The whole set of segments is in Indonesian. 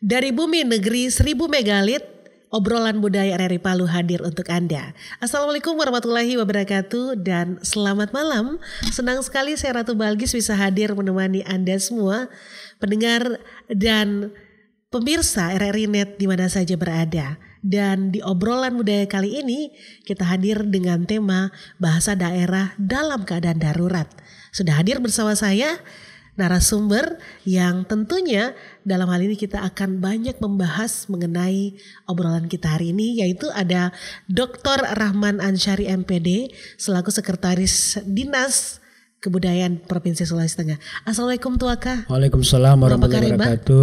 Dari bumi negeri 1000 megalit, obrolan budaya RRI Palu hadir untuk Anda. Assalamualaikum warahmatullahi wabarakatuh dan selamat malam. Senang sekali saya Ratu Balgis bisa hadir menemani Anda semua, pendengar dan pemirsa RRI Net di mana saja berada. Dan di obrolan budaya kali ini kita hadir dengan tema bahasa daerah dalam keadaan darurat. Sudah hadir bersama saya narasumber yang tentunya dalam hal ini kita akan banyak membahas mengenai obrolan kita hari ini, yaitu ada Dr. Rahman Ansyari MPD selaku Sekretaris Dinas Kebudayaan Provinsi Sulawesi Tengah. Assalamualaikum Tuaka. Waalaikumsalam warahmatullahi wabarakatuh.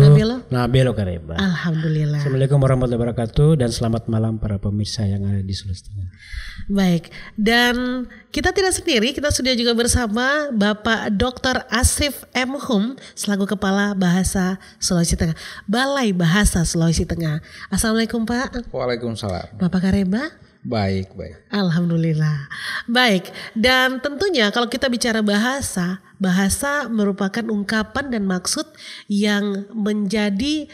Nabelo Kareba. Alhamdulillah. Assalamualaikum warahmatullahi wabarakatuh dan selamat malam para pemirsa yang ada di Sulawesi Tengah. Baik, dan kita tidak sendiri, kita sudah juga bersama Bapak Dr. Asif M. Hum selaku Kepala Bahasa Sulawesi Tengah, Balai Bahasa Sulawesi Tengah. Assalamualaikum Pak. Waalaikumsalam. Bapak Kareba. Baik. Alhamdulillah. Baik, dan tentunya kalau kita bicara bahasa merupakan ungkapan dan maksud yang menjadi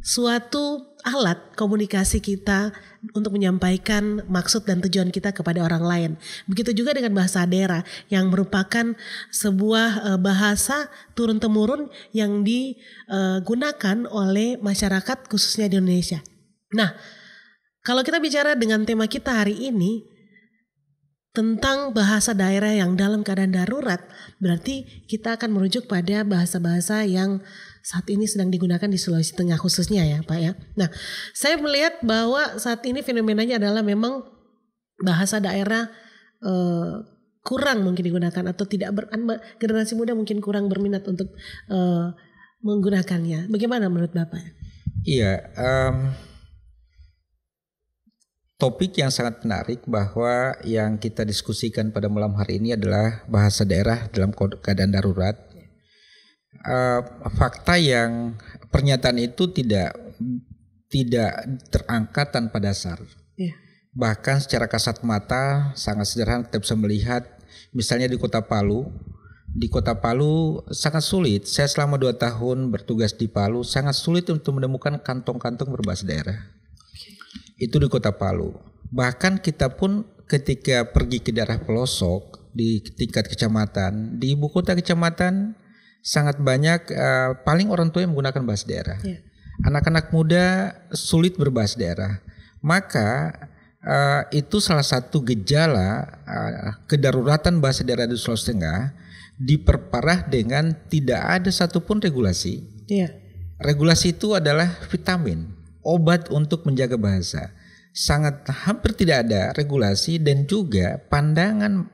suatu alat komunikasi kita untuk menyampaikan maksud dan tujuan kita kepada orang lain. Begitu juga dengan bahasa daerah yang merupakan sebuah bahasa turun-temurun yang digunakan oleh masyarakat khususnya di Indonesia. Nah, kalau kita bicara dengan tema kita hari ini tentang bahasa daerah yang dalam keadaan darurat, berarti kita akan merujuk pada bahasa-bahasa yang saat ini sedang digunakan di Sulawesi Tengah khususnya ya Pak ya. Nah, saya melihat bahwa saat ini fenomenanya adalah memang bahasa daerah kurang mungkin digunakan atau tidak generasi muda mungkin kurang berminat untuk menggunakannya. Bagaimana menurut Bapak? Iya, topik yang sangat menarik bahwa yang kita diskusikan pada malam hari ini adalah bahasa daerah dalam keadaan darurat. Fakta yang pernyataan itu tidak terangkat tanpa dasar. Yeah. Bahkan secara kasat mata sangat sederhana kita bisa melihat, misalnya di Kota Palu. Di Kota Palu sangat sulit. Saya selama 2 tahun bertugas di Palu sangat sulit untuk menemukan kantong-kantong berbahasa daerah. Itu di Kota Palu. Bahkan kita pun ketika pergi ke daerah pelosok di tingkat kecamatan, di ibu kota kecamatan sangat banyak paling orang tua yang menggunakan bahasa daerah. Yeah. Anak-anak muda sulit berbahasa daerah. Maka itu salah satu gejala kedaruratan bahasa daerah di Sulawesi Tengah, diperparah dengan tidak ada satupun regulasi. Yeah. Regulasi itu adalah vitamin, obat untuk menjaga bahasa. Sangat hampir tidak ada regulasi dan juga pandangan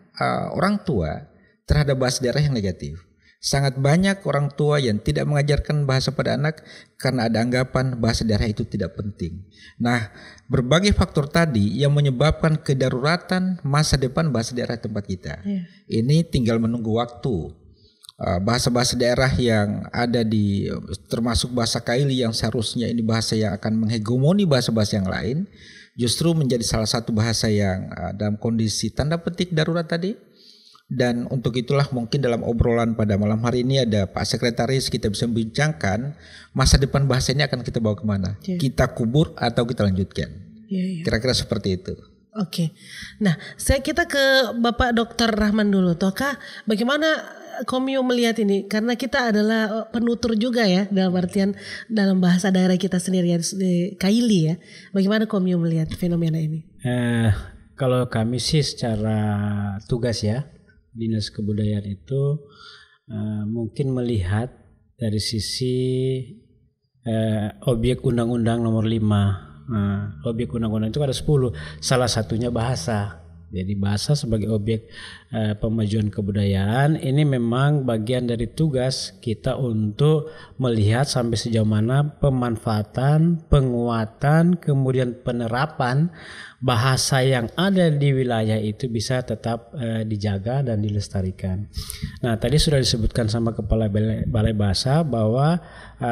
orang tua terhadap bahasa daerah yang negatif. Sangat banyak orang tua yang tidak mengajarkan bahasa pada anak karena ada anggapan bahasa daerah itu tidak penting. Nah, berbagai faktor tadi yang menyebabkan kedaruratan masa depan bahasa daerah tempat kita. Ini tinggal menunggu waktu. Bahasa-bahasa daerah yang ada di termasuk bahasa Kaili yang seharusnya ini bahasa yang akan menghegemoni bahasa-bahasa yang lain, justru menjadi salah satu bahasa yang dalam kondisi tanda petik darurat tadi. Dan untuk itulah mungkin dalam obrolan pada malam hari ini ada Pak Sekretaris, kita bisa membincangkan masa depan bahasa ini akan kita bawa kemana. Kita kubur atau kita lanjutkan. Kira-kira seperti itu. Oke. Nah, kita ke Bapak Dr. Rahman dulu. Toka, bagaimana Komio melihat ini? Karena kita adalah penutur juga ya, dalam artian dalam bahasa daerah kita sendiri ya, Kaili ya. Bagaimana Komio melihat fenomena ini? Kalau kami sih secara tugas ya, Dinas Kebudayaan itu mungkin melihat dari sisi objek Undang-Undang nomor 5. Objek Undang-Undang itu ada 10. Salah satunya bahasa. Jadi bahasa sebagai objek pemajuan kebudayaan ini memang bagian dari tugas kita untuk melihat sampai sejauh mana pemanfaatan, penguatan, kemudian penerapan bahasa yang ada di wilayah itu bisa tetap dijaga dan dilestarikan. Nah, tadi sudah disebutkan sama Kepala Balai Bahasa bahwa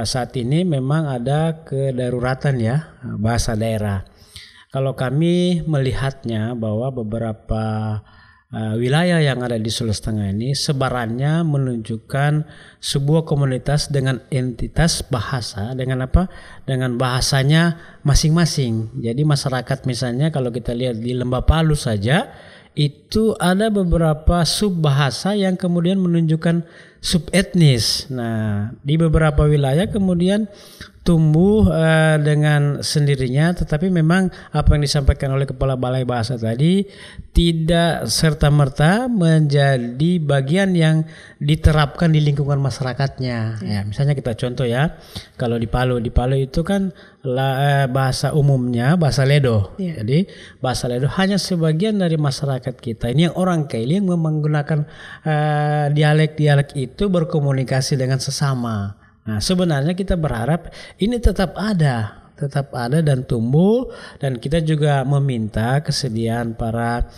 saat ini memang ada kedaruratan ya bahasa daerah. Kalau kami melihatnya bahwa beberapa wilayah yang ada di Sulawesi Tengah ini sebarannya menunjukkan sebuah komunitas dengan entitas bahasa dengan apa? Dengan bahasanya masing-masing. Jadi masyarakat misalnya kalau kita lihat di Lembah Palu saja itu ada beberapa sub bahasa yang kemudian menunjukkan sub etnis. Nah, di beberapa wilayah kemudian tumbuh dengan sendirinya, tetapi memang apa yang disampaikan oleh Kepala Balai Bahasa tadi tidak serta-merta menjadi bagian yang diterapkan di lingkungan masyarakatnya. Ya, misalnya kita contoh ya, kalau di Palu itu kan bahasa umumnya bahasa Ledo. Jadi bahasa Ledo hanya sebagian dari masyarakat kita ini yang orang Kaili yang menggunakan dialek-dialek itu berkomunikasi dengan sesama. Nah, sebenarnya kita berharap ini tetap ada dan tumbuh, dan kita juga meminta kesediaan para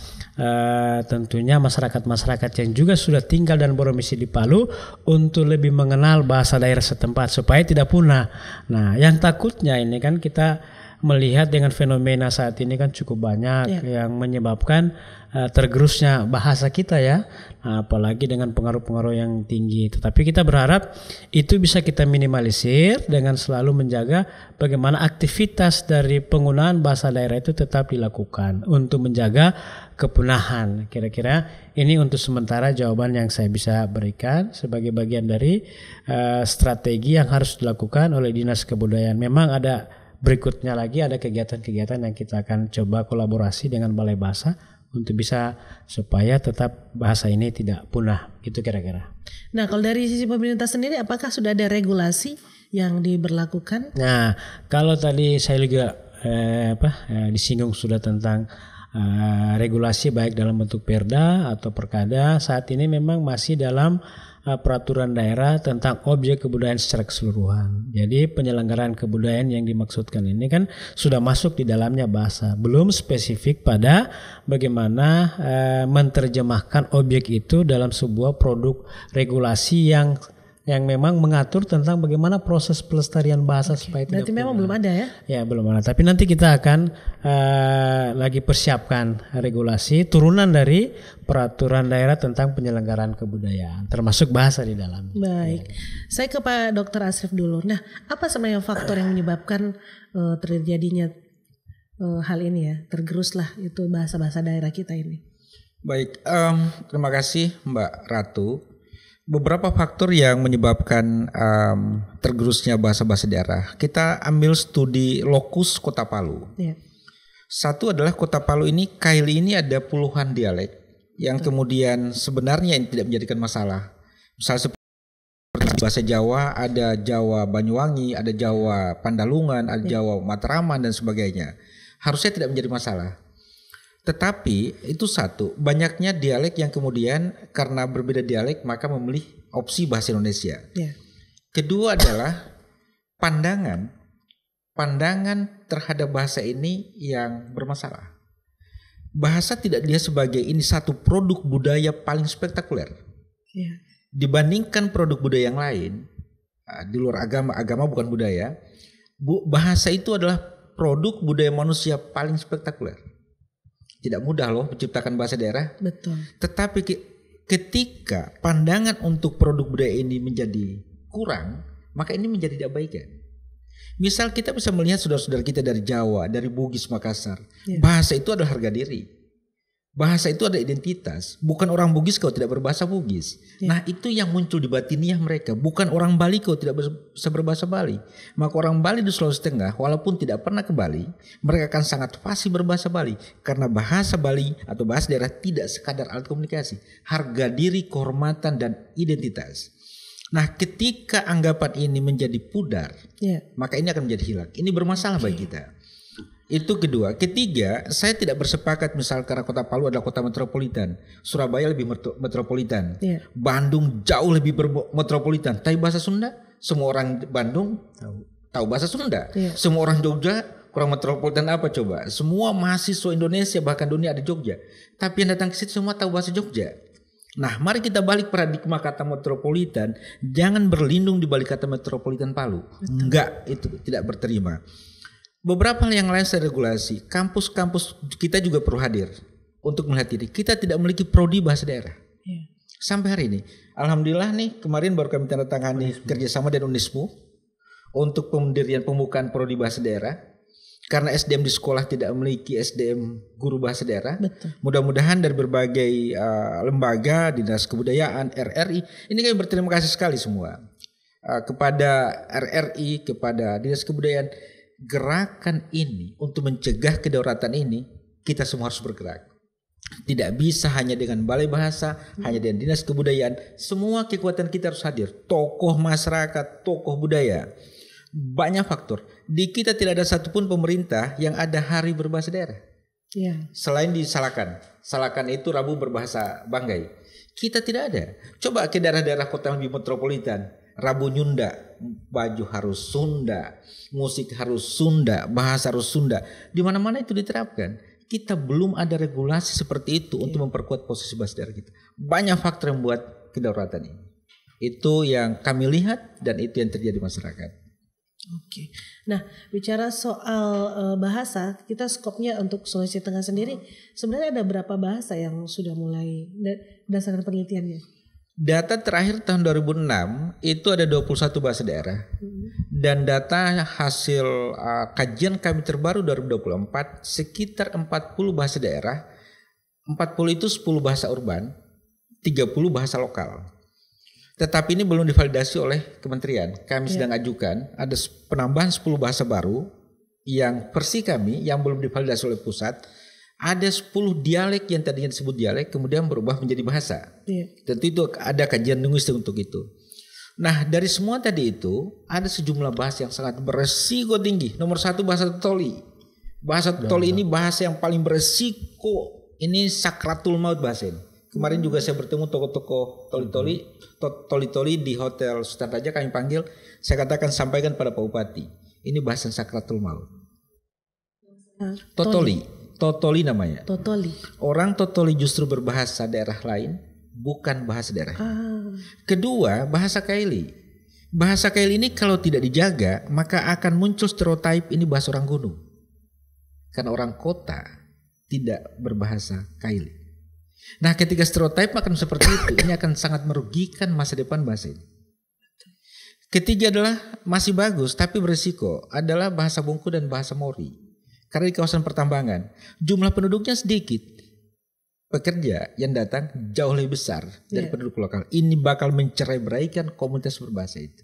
tentunya masyarakat-masyarakat yang juga sudah tinggal dan berdomisili di Palu untuk lebih mengenal bahasa daerah setempat supaya tidak punah. Nah, yang takutnya ini kan kita melihat dengan fenomena saat ini kan cukup banyak yang menyebabkan tergerusnya bahasa kita ya, apalagi dengan pengaruh-pengaruh yang tinggi. Tetapi kita berharap itu bisa kita minimalisir dengan selalu menjaga bagaimana aktivitas dari penggunaan bahasa daerah itu tetap dilakukan untuk menjaga kepunahan. Kira-kira ini untuk sementara jawaban yang saya bisa berikan sebagai bagian dari strategi yang harus dilakukan oleh Dinas Kebudayaan. Memang ada berikutnya lagi, ada kegiatan-kegiatan yang kita akan coba kolaborasi dengan Balai Bahasa untuk bisa supaya tetap bahasa ini tidak punah, gitu kira-kira. Nah, kalau dari sisi pemerintah sendiri, apakah sudah ada regulasi yang diberlakukan? Nah, kalau tadi saya juga disinggung sudah tentang regulasi baik dalam bentuk perda atau perkada, saat ini memang masih dalam peraturan daerah tentang objek kebudayaan secara keseluruhan. Jadi penyelenggaraan kebudayaan yang dimaksudkan ini kan sudah masuk di dalamnya bahasa, belum spesifik pada bagaimana menerjemahkan objek itu dalam sebuah produk regulasi yang memang mengatur tentang bagaimana proses pelestarian bahasa supaya tidak berarti memang belum ada ya? Ya, belum ada. Tapi nanti kita akan lagi persiapkan regulasi turunan dari peraturan daerah tentang penyelenggaraan kebudayaan, termasuk bahasa di dalam. Baik, saya ke Pak Dr. Asrif dulu. Nah, apa sebenarnya faktor yang menyebabkan terjadinya hal ini ya, tergeruslah itu bahasa-bahasa daerah kita ini? Baik, terima kasih Mbak Ratu. Beberapa faktor yang menyebabkan tergerusnya bahasa-bahasa daerah. Kita ambil studi lokus Kota Palu. Satu adalah Kota Palu ini, Kaili ini ada puluhan dialek yang kemudian sebenarnya ini tidak menjadikan masalah. Misalnya seperti bahasa Jawa, ada Jawa Banyuwangi, ada Jawa Pandalungan, ada Jawa Matraman dan sebagainya. Harusnya tidak menjadi masalah. Tetapi itu satu, banyaknya dialek yang kemudian karena berbeda dialek maka memilih opsi bahasa Indonesia. Kedua adalah pandangan terhadap bahasa ini yang bermasalah. Bahasa tidak dilihat sebagai ini satu produk budaya paling spektakuler. Dibandingkan produk budaya yang lain, di luar agama bukan budaya, bahasa itu adalah produk budaya manusia paling spektakuler. Tidak mudah loh menciptakan bahasa daerah. Betul. Tetapi ketika pandangan untuk produk budaya ini menjadi kurang, maka ini menjadi diabaikan. Misal kita bisa melihat saudara-saudara kita dari Jawa, dari Bugis, Makassar. Bahasa itu adalah harga diri. Bahasa itu ada identitas. Bukan orang Bugis kalau tidak berbahasa Bugis. Nah, itu yang muncul di batiniah mereka. Bukan orang Bali kalau tidak bisa berbahasa Bali. Maka orang Bali di Sulawesi Tengah walaupun tidak pernah ke Bali, mereka akan sangat fasih berbahasa Bali. Karena bahasa Bali atau bahasa daerah tidak sekadar alat komunikasi. Harga diri, kehormatan, dan identitas. Nah, ketika anggapan ini menjadi pudar, maka ini akan menjadi hilang. Ini bermasalah bagi kita. Itu kedua. Ketiga, saya tidak bersepakat misal karena Kota Palu adalah kota metropolitan. Surabaya lebih metropolitan. Bandung jauh lebih metropolitan. Tapi bahasa Sunda, semua orang Bandung tahu bahasa Sunda. Semua orang Jogja kurang metropolitan apa coba? Semua mahasiswa Indonesia bahkan dunia ada Jogja. Tapi yang datang ke situ semua tahu bahasa Jogja. Nah, mari kita balik paradigma kata metropolitan. Jangan berlindung di balik kata metropolitan Palu. Enggak, itu tidak berterima. Beberapa hal yang lain secara regulasi, kampus-kampus kita juga perlu hadir. untuk melihat ini. Kita tidak memiliki prodi bahasa daerah. Sampai hari ini. Alhamdulillah nih kemarin baru kami tanda tangani kerjasama dengan Unismu untuk pendirian pembukaan prodi bahasa daerah. Karena SDM di sekolah tidak memiliki SDM guru bahasa daerah. Betul. Mudah-mudahan dari berbagai lembaga, Dinas Kebudayaan, RRI, ini kami berterima kasih sekali semua kepada RRI, kepada Dinas Kebudayaan. Gerakan ini untuk mencegah kedaulatan ini, kita semua harus bergerak. Tidak bisa hanya dengan Balai Bahasa, hanya dengan Dinas Kebudayaan. Semua kekuatan kita harus hadir. Tokoh masyarakat, tokoh budaya. Banyak faktor. Di kita tidak ada satupun pemerintah yang ada hari berbahasa daerah. Selain di Salakan. Salakan itu Rabu berbahasa Banggai. Kita tidak ada. Coba ke daerah-daerah kota lebih metropolitan. Rabu Nyunda, baju harus Sunda, musik harus Sunda, bahasa harus Sunda. Di mana-mana itu diterapkan. Kita belum ada regulasi seperti itu untuk memperkuat posisi bahasa daerah kita. Banyak faktor yang membuat kedaulatan ini. Itu yang kami lihat dan itu yang terjadi di masyarakat. Oke. Nah, bicara soal bahasa, kita skopnya untuk Sulawesi Tengah sendiri, sebenarnya ada berapa bahasa yang sudah mulai berdasarkan penelitiannya? Data terakhir tahun 2006 itu ada 21 bahasa daerah. Dan data hasil kajian kami terbaru 2024 sekitar 40 bahasa daerah. 40 itu 10 bahasa urban, 30 bahasa lokal. Tetapi ini belum divalidasi oleh kementerian. Kami sedang ajukan ada penambahan 10 bahasa baru yang versi kami yang belum divalidasi oleh pusat. Ada 10 dialek yang tadinya disebut dialek kemudian berubah menjadi bahasa. Tentu itu ada kajian linguistik untuk itu. Nah dari semua tadi itu ada sejumlah bahasa yang sangat beresiko tinggi. Nomor 1 bahasa Toli. Bahasa Toli ini bahasa yang paling beresiko. Ini sakratul maut bahasa ini. Kemarin juga saya bertemu tokoh-tokoh Toli-Toli di Hotel Sultan Raja, kami panggil. Saya katakan sampaikan pada Pak Bupati. Ini bahasa sakratul maut. Totoli namanya. Totoli. Orang Totoli justru berbahasa daerah lain, bukan bahasa daerah. Kedua, bahasa Kaili. Bahasa Kaili ini kalau tidak dijaga, maka akan muncul stereotip ini bahasa orang gunung. Karena orang kota tidak berbahasa Kaili. Nah, ketika stereotip akan seperti itu, ini akan sangat merugikan masa depan bahasa ini. Ketiga adalah masih bagus tapi berisiko adalah bahasa Bungku dan bahasa Mori. Karena di kawasan pertambangan jumlah penduduknya sedikit, pekerja yang datang jauh lebih besar dari penduduk lokal. Ini bakal mencerai-beraikan komunitas berbahasa itu.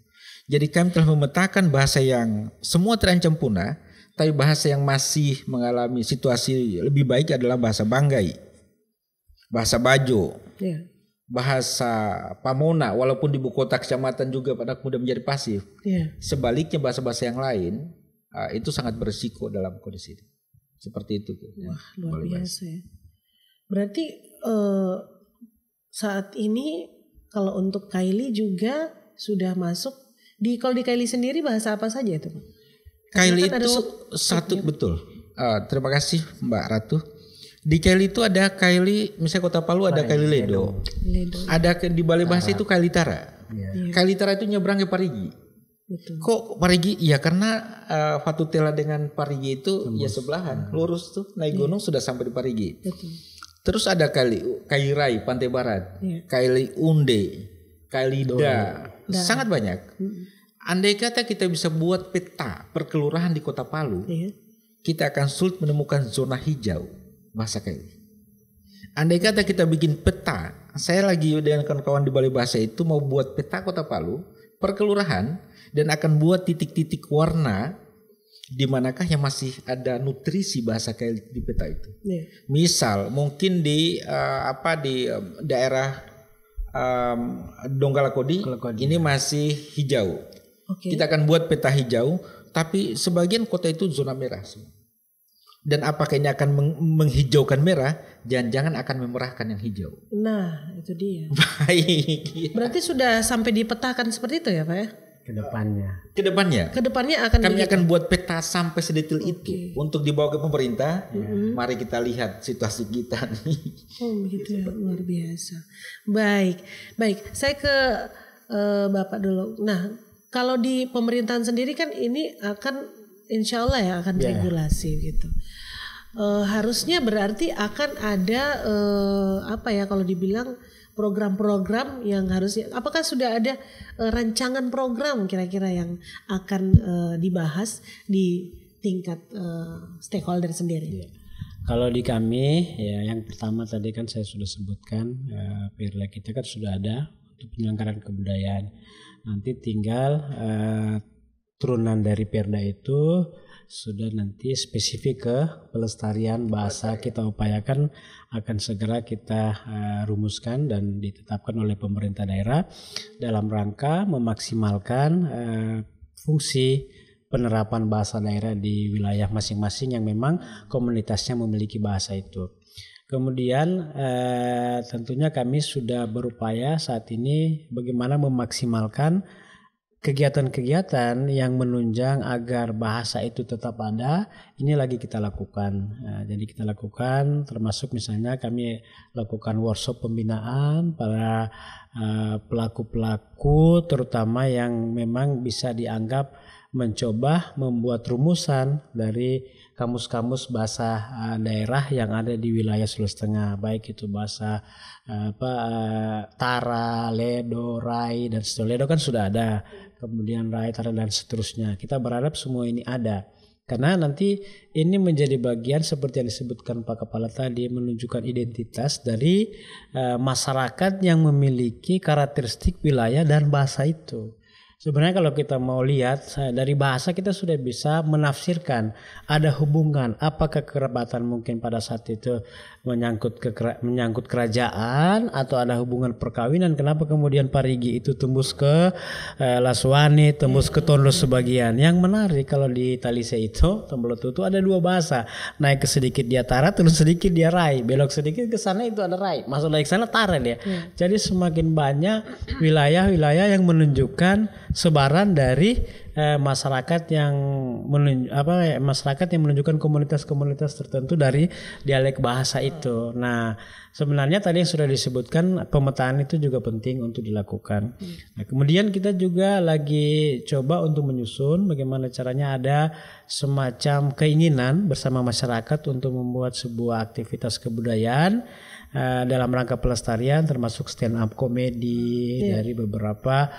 Jadi kami telah memetakan bahasa yang semua terancam punah, tapi bahasa yang masih mengalami situasi lebih baik adalah bahasa Banggai, bahasa Bajo, bahasa Pamona. Walaupun di ibu kota kecamatan juga pada mudah menjadi pasif. Sebaliknya bahasa-bahasa yang lain itu sangat berisiko dalam kondisi ini. Seperti itu. Wah, luar biasa ya. Berarti saat ini kalau untuk Kaili juga sudah masuk. Kalau di Kaili sendiri bahasa apa saja itu? Kaili kan itu satu betul. Terima kasih Mbak Ratu. Di Kaili itu ada Kaili, misalnya Kota Palu ada Kaili Ledo. Ada di Balai Bahasa itu Kaili Tara. Kaili Tara itu nyebrang ke Parigi. Betul. Kok Parigi? Ya karena Fatutela dengan Parigi itu ya sebelahan, lurus tuh naik gunung sudah sampai di Parigi. Betul. Terus ada Kairai Pantai Barat, Kaili Unde, Kaili Da, sangat banyak. Andai kata kita bisa buat peta perkelurahan di Kota Palu, kita akan sulit menemukan zona hijau bahasa Kaili. Andai kata kita bikin peta, saya lagi dengan kawan-kawan di Balai Bahasa itu mau buat peta Kota Palu, perkelurahan, dan akan buat titik-titik warna di manakah yang masih ada nutrisi bahasa Kaili di peta itu. Misal mungkin di daerah Donggala Kodi ini masih hijau. Kita akan buat peta hijau, tapi sebagian kota itu zona merah semua. Dan apakah ini akan menghijaukan merah? Jangan-jangan akan memerahkan yang hijau. Nah, itu dia. Baik. Berarti sudah sampai dipetakan seperti itu ya Pak ya? Kedepannya akan buat peta sampai sedetil itu untuk dibawa ke pemerintah. Mari kita lihat situasi kita nih. Begitu ya, luar biasa. Baik. Saya ke Bapak dulu. Nah, kalau di pemerintahan sendiri kan ini akan insya Allah ya akan regulasi gitu. harusnya berarti akan ada kalau dibilang program-program yang harusnya, apakah sudah ada rancangan program kira-kira yang akan dibahas di tingkat stakeholder sendiri? Ya. Kalau di kami ya, yang pertama tadi kan saya sudah sebutkan, Perda kita kan sudah ada untuk penyelenggaraan kebudayaan. Nanti tinggal turunan dari Perda itu sudah nanti spesifik ke pelestarian bahasa, kita upayakan akan segera kita rumuskan dan ditetapkan oleh pemerintah daerah dalam rangka memaksimalkan fungsi penerapan bahasa daerah di wilayah masing-masing yang memang komunitasnya memiliki bahasa itu. Kemudian tentunya kami sudah berupaya saat ini bagaimana memaksimalkan kegiatan-kegiatan yang menunjang agar bahasa itu tetap ada, ini lagi kita lakukan. Jadi kita lakukan termasuk misalnya kami lakukan workshop pembinaan para pelaku-pelaku terutama yang memang bisa dianggap mencoba membuat rumusan dari kamus-kamus bahasa daerah yang ada di wilayah Sulawesi Tengah, baik itu bahasa Tara, Ledo, Rai dan seterusnya. Ledo kan sudah ada, kemudian Rai, Tara dan seterusnya. Kita berharap semua ini ada. Karena nanti ini menjadi bagian seperti yang disebutkan Pak Kepala tadi, menunjukkan identitas dari masyarakat yang memiliki karakteristik wilayah dan bahasa itu. Sebenarnya kalau kita mau lihat dari bahasa kita sudah bisa menafsirkan ada hubungan apakah kekerabatan mungkin pada saat itu menyangkut kerajaan atau ada hubungan perkawinan. Kenapa kemudian Parigi itu tembus ke Laswani, tembus ke Tondo sebagian. Yang menarik kalau di Talise itu Tombolotu itu ada dua bahasa, naik ke sedikit dia Tara, terus sedikit dia Rai, belok sedikit ke sana itu ada Rai, masuk lagi ke sana Tara dia. Jadi semakin banyak wilayah-wilayah yang menunjukkan sebaran dari masyarakat yang menunjukkan komunitas-komunitas tertentu dari dialek bahasa itu. Nah, sebenarnya tadi yang sudah disebutkan pemetaan itu juga penting untuk dilakukan. Nah, kemudian kita juga lagi coba untuk menyusun bagaimana caranya ada semacam keinginan bersama masyarakat untuk membuat sebuah aktivitas kebudayaan dalam rangka pelestarian, termasuk stand up komedi dari beberapa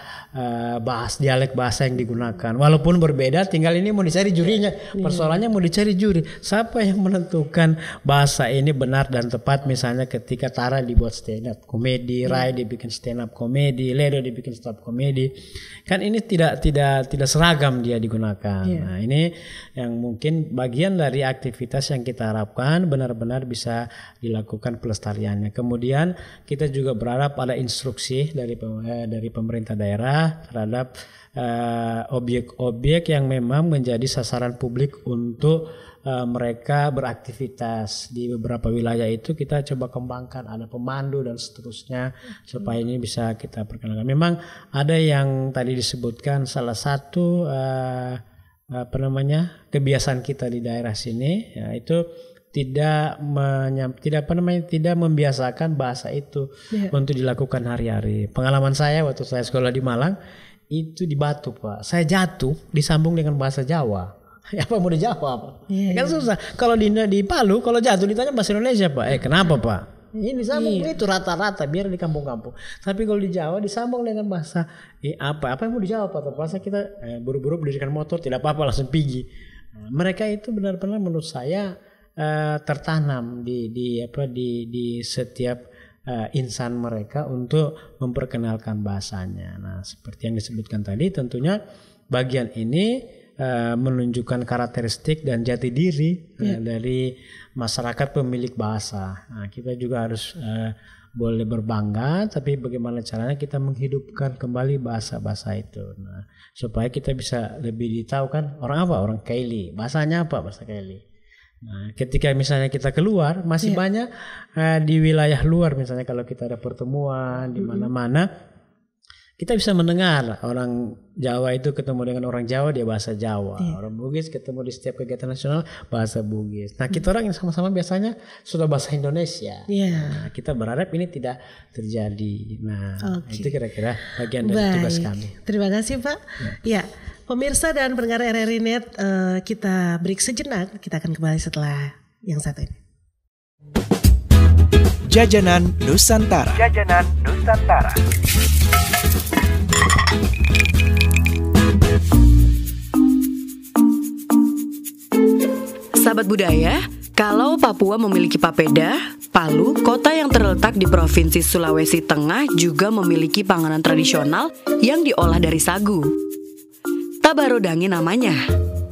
dialek bahasa yang digunakan. Walaupun berbeda, tinggal ini mau dicari jurinya. Persoalannya mau dicari juri. Siapa yang menentukan bahasa ini benar dan tepat? Misalnya ketika Tara dibuat stand up komedi, Rai dibikin stand up komedi, Ledo dibikin stand up komedi. Kan ini tidak seragam dia digunakan. Nah, ini yang mungkin bagian dari aktivitas yang kita harapkan benar-benar bisa dilakukan pelestarian. Kemudian kita juga berharap ada instruksi dari pemerintah daerah terhadap objek-objek yang memang menjadi sasaran publik untuk mereka beraktivitas di beberapa wilayah itu. Kita coba kembangkan, ada pemandu dan seterusnya supaya ini bisa kita perkenalkan. Memang ada yang tadi disebutkan salah satu kebiasaan kita di daerah sini, yaitu tidak membiasakan bahasa itu untuk dilakukan hari-hari. Pengalaman saya waktu saya sekolah di Malang itu di Batu, Pak. Saya jatuh disambung dengan bahasa Jawa. Apa mau dijawab? Kan susah. Kalau di Palu kalau jatuh ditanya bahasa Indonesia, Pak. Kenapa, Pak? Ini disambung itu rata-rata biar di kampung-kampung. Tapi kalau di Jawa disambung dengan bahasa apa yang mau dijawab, Pak? Bahasa kita buru-buru berdirikan motor tidak apa-apa langsung pergi. Mereka itu benar-benar menurut saya tertanam di setiap insan mereka untuk memperkenalkan bahasanya. Nah, seperti yang disebutkan tadi, tentunya bagian ini menunjukkan karakteristik dan jati diri dari masyarakat pemilik bahasa. Nah, kita juga harus boleh berbangga, tapi bagaimana caranya kita menghidupkan kembali bahasa-bahasa itu. Nah, supaya kita bisa lebih ditahu kan orang Kaili, bahasanya apa bahasa Kaili. Nah, ketika misalnya kita keluar masih banyak di wilayah luar, misalnya kalau kita ada pertemuan di mana-mana, kita bisa mendengar orang Jawa itu ketemu dengan orang Jawa dia bahasa Jawa, orang Bugis ketemu di setiap kegiatan nasional bahasa Bugis. Nah, kita orang yang sama-sama biasanya sudah bahasa Indonesia. Nah, kita berharap ini tidak terjadi. Nah, itu kira-kira bagian dari tugas kami. Terima kasih, Pak. Ya. Pemirsa dan pendengar RRI Net, kita break sejenak. Kita akan kembali setelah yang satu ini. Jajanan Nusantara. Jajanan Nusantara. Sahabat budaya, kalau Papua memiliki papeda, Palu, kota yang terletak di Provinsi Sulawesi Tengah, juga memiliki panganan tradisional yang diolah dari sagu. Tabarodangi namanya.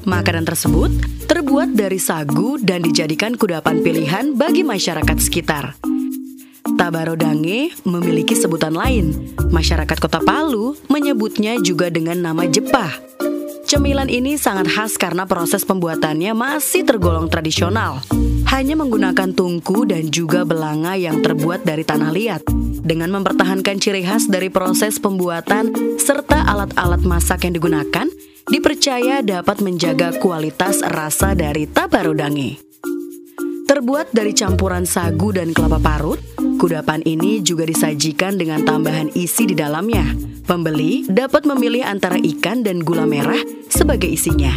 Makanan tersebut terbuat dari sagu dan dijadikan kudapan pilihan bagi masyarakat sekitar. Tabarodangi memiliki sebutan lain. Masyarakat Kota Palu menyebutnya juga dengan nama jepah. Cemilan ini sangat khas karena proses pembuatannya masih tergolong tradisional. Hanya menggunakan tungku dan juga belanga yang terbuat dari tanah liat. Dengan mempertahankan ciri khas dari proses pembuatan serta alat-alat masak yang digunakan, dipercaya dapat menjaga kualitas rasa dari tabarodangi. Terbuat dari campuran sagu dan kelapa parut, kudapan ini juga disajikan dengan tambahan isi di dalamnya. Pembeli dapat memilih antara ikan dan gula merah sebagai isinya.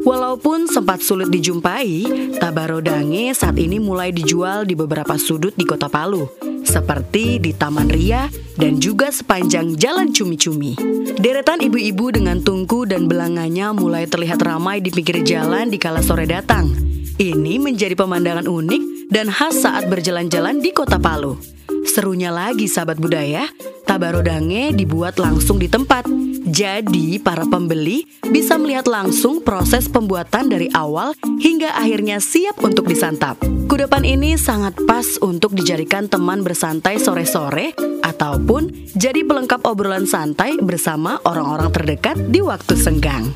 Walaupun sempat sulit dijumpai, tabarodangi saat ini mulai dijual di beberapa sudut di Kota Palu, seperti di Taman Ria dan juga sepanjang Jalan Cumi-Cumi. Deretan ibu-ibu dengan tungku dan belanganya mulai terlihat ramai di pinggir jalan di kala sore datang. Ini menjadi pemandangan unik dan khas saat berjalan-jalan di Kota Palu. Serunya lagi sahabat budaya, tabarodangi dibuat langsung di tempat. Jadi para pembeli bisa melihat langsung proses pembuatan dari awal hingga akhirnya siap untuk disantap. Kudapan ini sangat pas untuk dijadikan teman bersantai sore-sore ataupun jadi pelengkap obrolan santai bersama orang-orang terdekat di waktu senggang.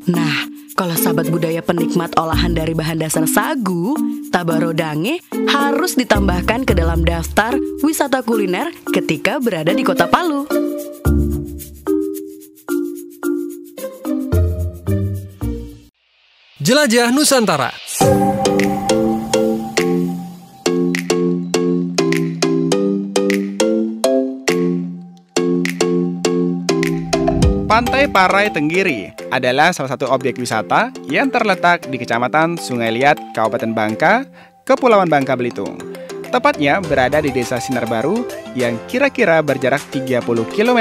Nah, kalau sahabat budaya penikmat olahan dari bahan dasar sagu, tabarodangi harus ditambahkan ke dalam daftar wisata kuliner ketika berada di Kota Palu. Jelajah Nusantara. Pantai Parai Tenggiri adalah salah satu objek wisata yang terletak di Kecamatan Sungai Liat, Kabupaten Bangka, Kepulauan Bangka Belitung. Tepatnya berada di Desa Sinar Baru yang kira-kira berjarak 30 km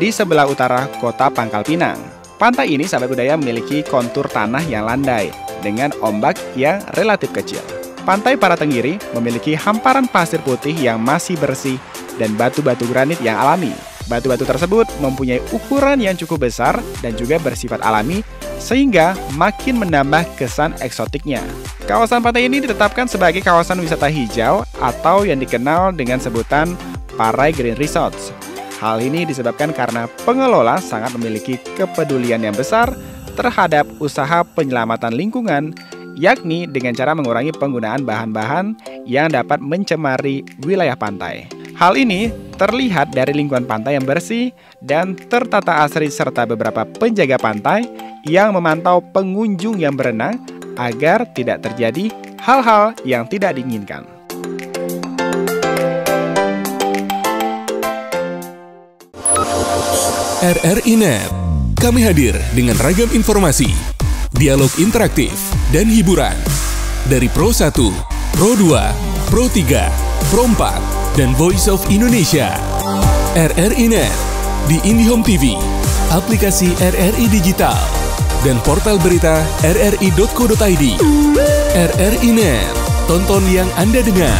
di sebelah utara Kota Pangkal Pinang. Pantai ini sahabat budaya memiliki kontur tanah yang landai dengan ombak yang relatif kecil. Pantai Parai Tenggiri memiliki hamparan pasir putih yang masih bersih dan batu-batu granit yang alami. Batu-batu tersebut mempunyai ukuran yang cukup besar dan juga bersifat alami, sehingga makin menambah kesan eksotiknya. Kawasan pantai ini ditetapkan sebagai kawasan wisata hijau atau yang dikenal dengan sebutan Parai Green Resorts. Hal ini disebabkan karena pengelola sangat memiliki kepedulian yang besar terhadap usaha penyelamatan lingkungan, yakni dengan cara mengurangi penggunaan bahan-bahan yang dapat mencemari wilayah pantai. Hal ini terlihat dari lingkungan pantai yang bersih dan tertata asri serta beberapa penjaga pantai yang memantau pengunjung yang berenang agar tidak terjadi hal-hal yang tidak diinginkan. RRI.net, kami hadir dengan ragam informasi, dialog interaktif, dan hiburan. Dari Pro 1, Pro 2, Pro 3, Pro 4, dan Voice of Indonesia. RRI.net di IndiHome TV, aplikasi RRI Digital, dan portal berita rri.co.id. RRI.net, tonton yang Anda dengar.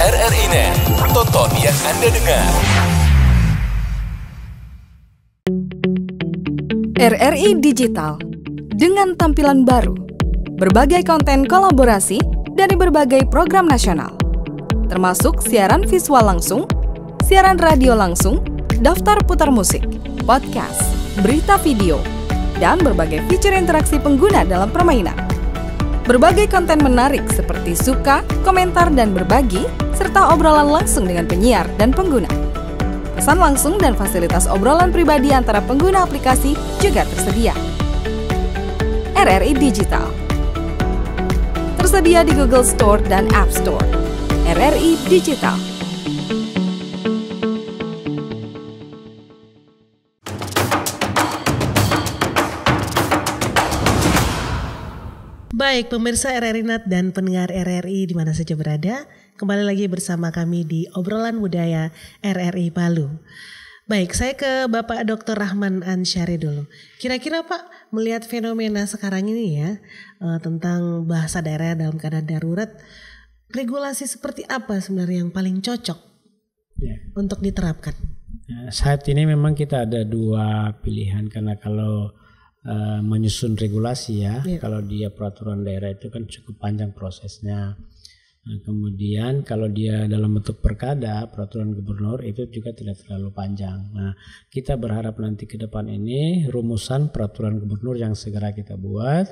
RRI.net, tonton yang Anda dengar. RRI Digital, dengan tampilan baru, berbagai konten kolaborasi dari berbagai program nasional, termasuk siaran visual langsung, siaran radio langsung, daftar putar musik, podcast, berita video, dan berbagai fitur interaksi pengguna dalam permainan. Berbagai konten menarik seperti suka, komentar, dan berbagi, serta obrolan langsung dengan penyiar dan pengguna. Pesan langsung dan fasilitas obrolan pribadi antara pengguna aplikasi juga tersedia. RRI Digital tersedia di Google Store dan App Store. RRI Digital. Baik, pemirsa RRI Nat dan pendengar RRI di mana saja berada, kembali lagi bersama kami di Obrolan Budaya RRI Palu. Baik, saya ke Bapak Dr. Rahman Ansyari dulu. Kira-kira Pak, melihat fenomena sekarang ini ya, tentang bahasa daerah dalam keadaan darurat, regulasi seperti apa sebenarnya yang paling cocok untuk diterapkan? Saat ini memang kita ada dua pilihan, karena kalau menyusun regulasi kalau dia peraturan daerah itu kan cukup panjang prosesnya. Nah, kemudian kalau dia dalam bentuk perkada, peraturan gubernur itu juga tidak terlalu panjang. Nah, kita berharap nanti ke depan ini rumusan peraturan gubernur yang segera kita buat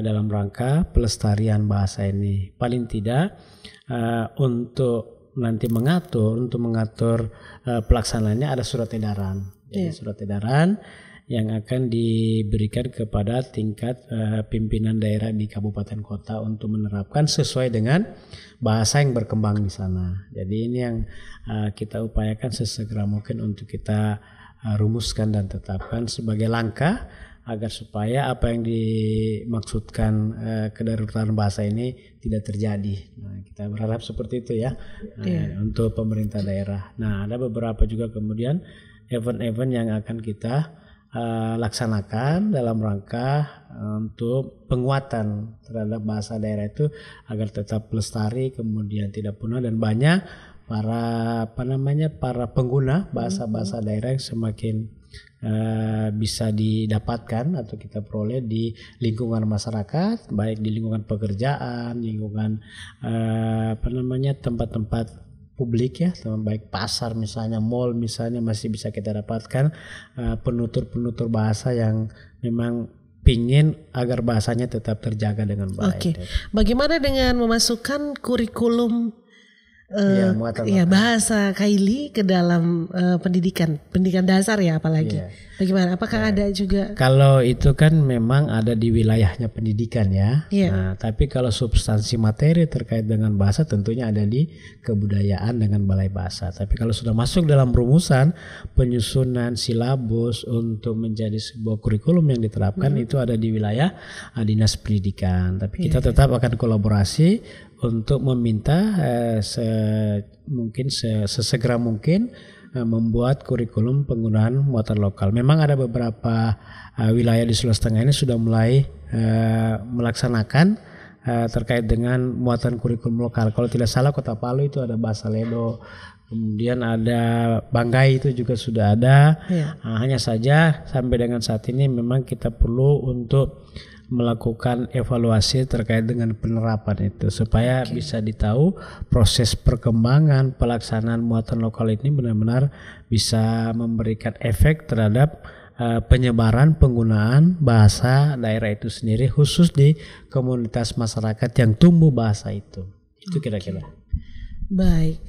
dalam rangka pelestarian bahasa ini. Paling tidak untuk nanti mengatur pelaksanaannya ada surat edaran. Jadi surat edaran yang akan diberikan kepada tingkat pimpinan daerah di kabupaten kota untuk menerapkan sesuai dengan bahasa yang berkembang di sana. Jadi ini yang kita upayakan sesegera mungkin untuk kita rumuskan dan tetapkan sebagai langkah agar supaya apa yang dimaksudkan kedaruratan bahasa ini tidak terjadi. Nah, kita berharap seperti itu ya untuk pemerintah daerah. Nah, ada beberapa juga kemudian event-event yang akan kita laksanakan dalam rangka untuk penguatan terhadap bahasa daerah itu agar tetap lestari, kemudian tidak punah, dan banyak para pengguna bahasa daerah yang semakin bisa didapatkan atau kita peroleh di lingkungan masyarakat, baik di lingkungan pekerjaan, lingkungan tempat-tempat publik ya, baik pasar misalnya, mall misalnya, masih bisa kita dapatkan penutur bahasa yang memang pingin agar bahasanya tetap terjaga dengan baik. Oke. Bagaimana dengan memasukkan kurikulum bahasa Kaili ke dalam pendidikan dasar ya apalagi? Bagaimana? Apakah ada juga? Kalau itu kan memang ada di wilayahnya pendidikan ya. Nah, tapi kalau substansi materi terkait dengan bahasa tentunya ada di kebudayaan dengan balai bahasa. Tapi kalau sudah masuk dalam rumusan penyusunan silabus untuk menjadi sebuah kurikulum yang diterapkan itu ada di wilayah dinas pendidikan. Tapi kita tetap akan kolaborasi untuk meminta sesegera mungkin membuat kurikulum penggunaan muatan lokal. Memang ada beberapa wilayah di Sulawesi Tengah ini sudah mulai melaksanakan terkait dengan muatan kurikulum lokal. Kalau tidak salah Kota Palu itu ada bahasa Ledo, kemudian ada Banggai itu juga sudah ada. Hanya saja sampai dengan saat ini memang kita perlu untuk melakukan evaluasi terkait dengan penerapan itu supaya bisa ditahu proses perkembangan pelaksanaan muatan lokal ini benar-benar bisa memberikan efek terhadap penyebaran penggunaan bahasa daerah itu sendiri khusus di komunitas masyarakat yang tumbuh bahasa itu. Itu kira-kira. Baik.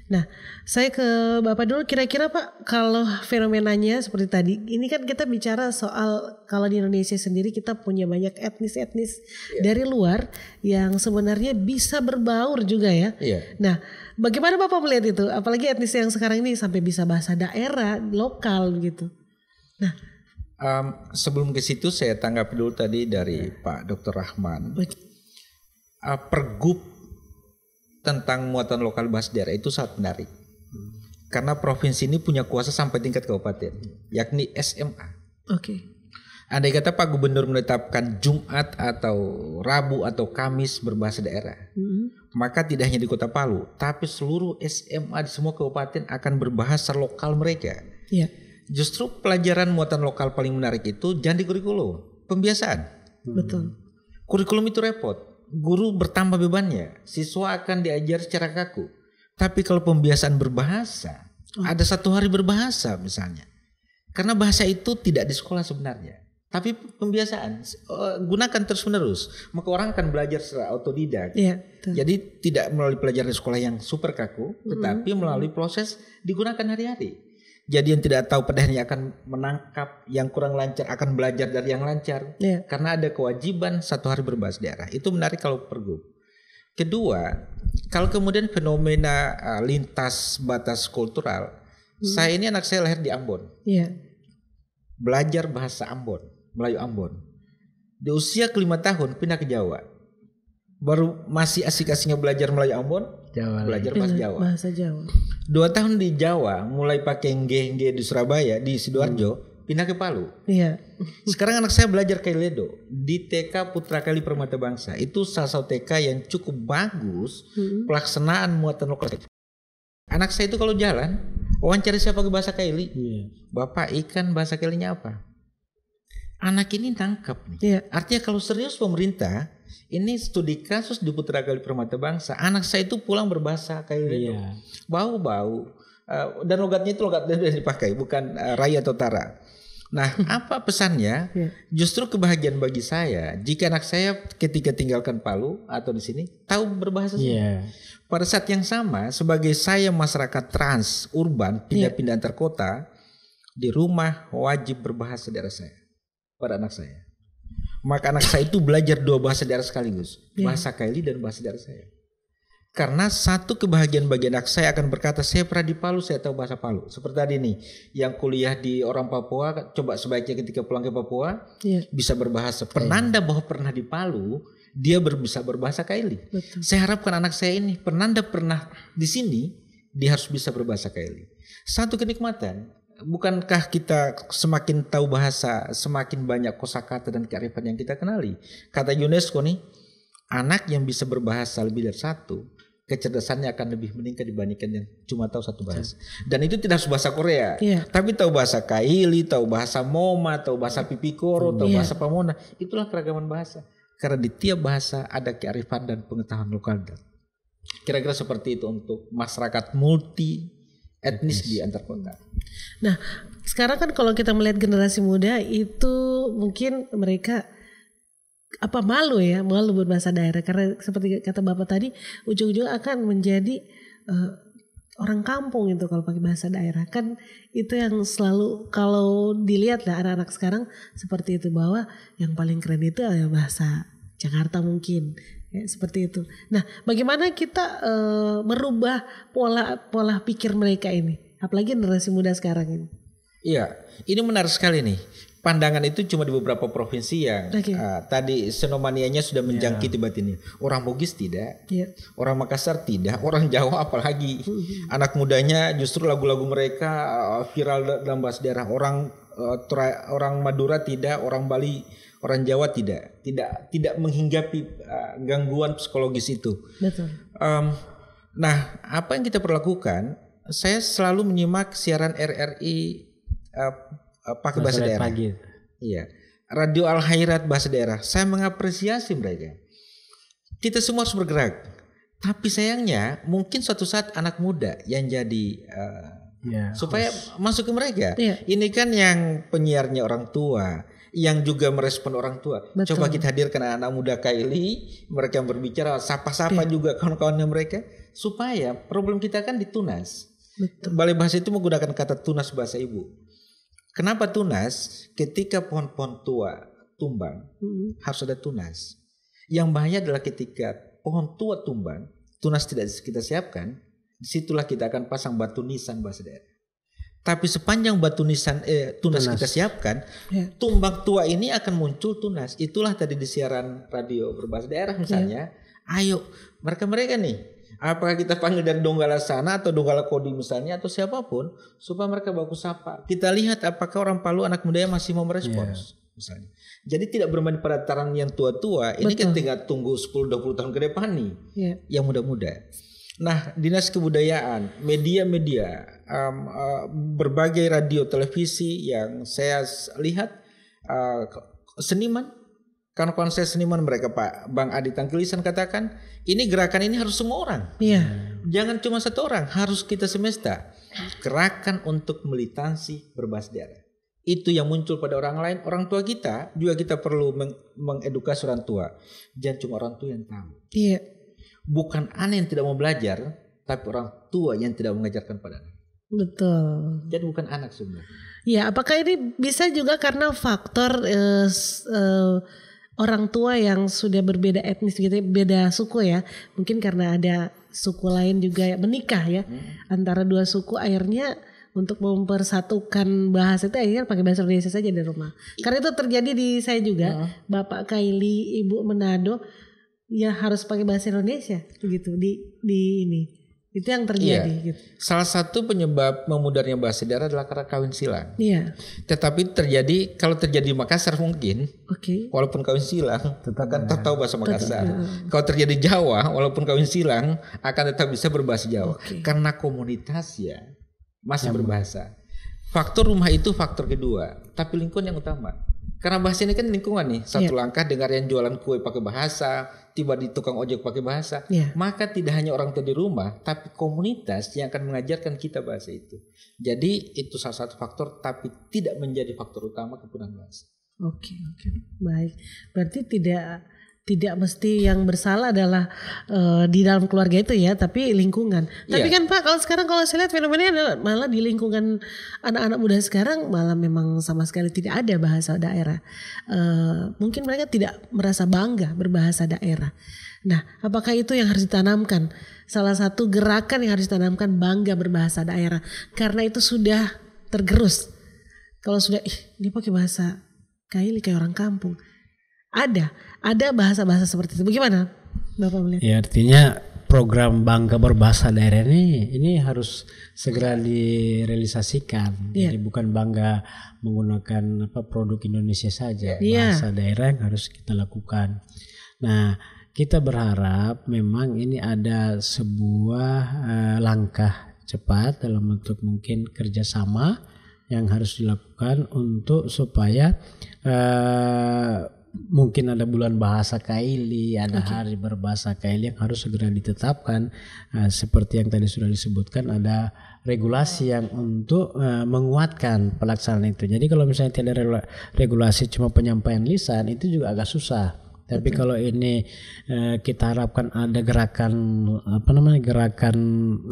Nah, saya ke Bapak dulu, kira-kira Pak, kalau fenomenanya seperti tadi, ini kan kita bicara soal kalau di Indonesia sendiri kita punya banyak etnis-etnis dari luar yang sebenarnya bisa berbaur juga ya. Nah, bagaimana Bapak melihat itu? Apalagi etnis yang sekarang ini sampai bisa bahasa daerah, lokal gitu. Nah, sebelum ke situ saya tanggapi dulu tadi dari Pak Dr. Rahman. Pergub tentang muatan lokal bahasa daerah itu sangat menarik. Karena provinsi ini punya kuasa sampai tingkat kabupaten, yakni SMA. Andai kata Pak Gubernur menetapkan Jumat atau Rabu atau Kamis berbahasa daerah, maka tidak hanya di Kota Palu, tapi seluruh SMA di semua kabupaten akan berbahasa lokal mereka. Justru pelajaran muatan lokal paling menarik itu jangan di kurikulum, pembiasaan. Betul. Kurikulum itu repot. Guru bertambah bebannya, siswa akan diajar secara kaku. Tapi kalau pembiasaan berbahasa, ada 1 hari berbahasa misalnya. Karena bahasa itu tidak di sekolah sebenarnya, tapi pembiasaan gunakan terus menerus, maka orang akan belajar secara otodidak. Jadi tidak melalui pelajaran di sekolah yang super kaku, tetapi melalui proses digunakan hari-hari. Jadi yang tidak tahu pada akhirnya akan menangkap, yang kurang lancar akan belajar dari yang lancar. Karena ada kewajiban 1 hari berbahasa daerah. Itu menarik kalau pergub. Kedua, kalau kemudian fenomena lintas batas kultural, saya ini anak saya lahir di Ambon. Belajar bahasa Ambon, Melayu Ambon. Di usia ke 5 tahun pindah ke Jawa. Baru masih asik-asiknya belajar Melayu Ambon, belajar bahasa Jawa. 2 tahun di Jawa, mulai pakai nge di Surabaya, di Sidoarjo, pindah ke Palu. Iya. Sekarang anak saya belajar Kailedo di TK Putra Kali Permata Bangsa. Itu salah satu TK yang cukup bagus pelaksanaan muatan lokal. Anak saya itu kalau jalan, wawancara siapa ke bahasa Kaili? Bapak ikan bahasa Kailinya apa? Anak ini tangkap nih. Artinya kalau serius pemerintah, ini studi kasus di Putra Kali Permata Bangsa. Anak saya itu pulang berbahasa Kailedo. Bau-bau. Dan logatnya itu logat yang dipakai, bukan Rai atau Tara. Nah, apa pesannya? Justru kebahagiaan bagi saya jika anak saya ketika tinggalkan Palu atau di sini tahu berbahasa sini. Pada saat yang sama, sebagai saya masyarakat trans urban pindah-pindah antar kota, di rumah wajib berbahasa daerah saya pada anak saya. Maka anak saya itu belajar 2 bahasa daerah sekaligus, bahasa Kaili dan bahasa daerah saya. Karena satu kebahagiaan bagi anak saya akan berkata, saya pernah di Palu, saya tahu bahasa Palu. Seperti tadi nih, yang kuliah di orang Papua, coba sebaiknya ketika pulang ke Papua, bisa berbahasa. Penanda bahwa pernah di Palu, dia bisa berbahasa Kaili. Saya harapkan anak saya ini, penanda pernah di sini, dia harus bisa berbahasa Kaili. Satu kenikmatan, bukankah kita semakin tahu bahasa, semakin banyak kosakata dan kearifan yang kita kenali. Kata UNESCO nih, anak yang bisa berbahasa lebih dari 1, kecerdasannya akan lebih meningkat dibandingkan yang cuma tahu 1 bahasa. Dan itu tidak harus bahasa Korea, tapi tahu bahasa Kaili, tahu bahasa Moma, tahu bahasa Pipikoro, tahu bahasa Pamona. Itulah keragaman bahasa. Karena di tiap bahasa ada kearifan dan pengetahuan lokal. Kira-kira seperti itu untuk masyarakat multi etnis di antar kota. Nah, sekarang kan kalau kita melihat generasi muda itu mungkin mereka malu berbahasa daerah, karena seperti kata Bapak tadi, ujung-ujung akan menjadi orang kampung itu kalau pakai bahasa daerah. Kan itu yang selalu kalau dilihat lah anak-anak sekarang seperti itu, bahwa yang paling keren itu adalah bahasa Jakarta mungkin. Ya, seperti itu. Nah, bagaimana kita merubah pola pikir mereka ini, apalagi generasi muda sekarang ini? Iya, ini menarik sekali nih. Pandangan itu cuma di beberapa provinsi yang tadi senomanianya sudah menjangkiti batinnya. Orang Bugis tidak, orang Makassar tidak, orang Jawa apalagi. Anak mudanya justru lagu-lagu mereka viral dalam bahasa daerah. Orang Madura tidak, orang Bali, orang Jawa tidak menghinggapi gangguan psikologis itu. Betul. Nah, apa yang kita perlakukan? Saya selalu menyimak siaran RRI pakai bahasa daerah. Iya. Radio Al Khairat bahasa daerah. Saya mengapresiasi mereka. Kita semua harus bergerak. Tapi sayangnya mungkin suatu saat anak muda yang jadi supaya masuk ke mereka. Ini kan yang penyiarnya orang tua, yang juga merespon orang tua. Betul. Coba kita hadirkan anak muda Kaili, mereka yang berbicara, sapa-sapa juga kawan-kawannya mereka, supaya problem kita kan ditunas. Betul. Balai bahasa itu menggunakan kata tunas bahasa ibu. Kenapa tunas? Ketika pohon-pohon tua tumbang, harus ada tunas. Yang bahaya adalah ketika pohon tua tumbang, tunas tidak kita siapkan, disitulah kita akan pasang batu nisan bahasa daerah. Tapi sepanjang batu nisan tunas kita siapkan, tumbang tua ini akan muncul tunas. Itulah tadi di siaran radio berbahasa daerah misalnya. Ayo mereka nih, apakah kita panggil dari Donggala sana atau Donggala Kodi misalnya atau siapapun, supaya mereka baku sapa. Kita lihat apakah orang Palu anak mudanya masih mau merespons misalnya. Jadi tidak bermain pada tataran yang tua-tua. Ini kan tinggal tunggu 10-20 tahun ke depan nih, yang muda-muda. Nah, Dinas Kebudayaan, media-media, berbagai radio, televisi yang saya lihat, seniman, kawan-kawan saya seniman mereka, Pak Bang Adi Tangkilisan katakan, ini gerakan ini harus semua orang. Jangan cuma 1 orang, harus kita semesta. Gerakan untuk militansi berbahasa daerah. Itu yang muncul pada orang lain, orang tua kita juga kita perlu mengedukasi orang tua. Jangan cuma orang tua yang tahu. Bukan anak yang tidak mau belajar, tapi orang tua yang tidak mengajarkan pada anak. Betul. Jadi bukan anak sebenarnya. Ya, apakah ini bisa juga karena faktor orang tua yang sudah berbeda etnis gitu, beda suku ya? Mungkin karena ada suku lain juga menikah ya, antara 2 suku, akhirnya untuk mempersatukan bahasa itu akhirnya pakai bahasa Indonesia saja di rumah. Karena itu terjadi di saya juga, Bapak Kaili, Ibu Manado, ya harus pakai bahasa Indonesia gitu di ini. Itu yang terjadi. Gitu. Salah satu penyebab memudarnya bahasa daerah adalah karena kawin silang. Iya. Tetapi kalau terjadi di Makassar mungkin, walaupun kawin silang, akan tetap tahu bahasa Makassar. Kalau terjadi Jawa, walaupun kawin silang, akan tetap bisa berbahasa Jawa. Karena komunitas ya masih berbahasa. Faktor rumah itu faktor kedua, tapi lingkungan yang utama. Karena bahasa ini kan lingkungan nih. Satu langkah dengar yang jualan kue pakai bahasa, tiba di tukang ojek pakai bahasa. Maka tidak hanya orang tua di rumah, tapi komunitas yang akan mengajarkan kita bahasa itu. Jadi itu salah satu faktor, tapi tidak menjadi faktor utama kepunaan bahasa. Oke. Baik. Berarti tidak mesti yang bersalah adalah di dalam keluarga itu ya, tapi lingkungan. Tapi kan Pak, kalau saya lihat fenomenanya malah di lingkungan anak-anak muda sekarang malah memang sama sekali tidak ada bahasa daerah. Mungkin mereka tidak merasa bangga berbahasa daerah. Nah, apakah itu yang harus ditanamkan? Salah satu gerakan yang harus ditanamkan bangga berbahasa daerah, karena itu sudah tergerus. Kalau sudah dia pakai bahasa kayak orang kampung. Ada bahasa-bahasa seperti itu. Bagaimana Bapak melihat? Ya, artinya program bangga berbahasa daerah ini harus segera direalisasikan. Jadi bukan bangga menggunakan produk Indonesia saja, bahasa daerah yang harus kita lakukan. Nah, kita berharap memang ini ada sebuah langkah cepat dalam bentuk mungkin kerjasama yang harus dilakukan untuk supaya mungkin ada bulan bahasa Kaili, ada hari berbahasa Kaili yang harus segera ditetapkan. Seperti yang tadi sudah disebutkan, ada regulasi yang untuk menguatkan pelaksanaan itu. Jadi kalau misalnya tidak ada regulasi, cuma penyampaian lisan, itu juga agak susah. Tapi kalau ini kita harapkan ada gerakan gerakan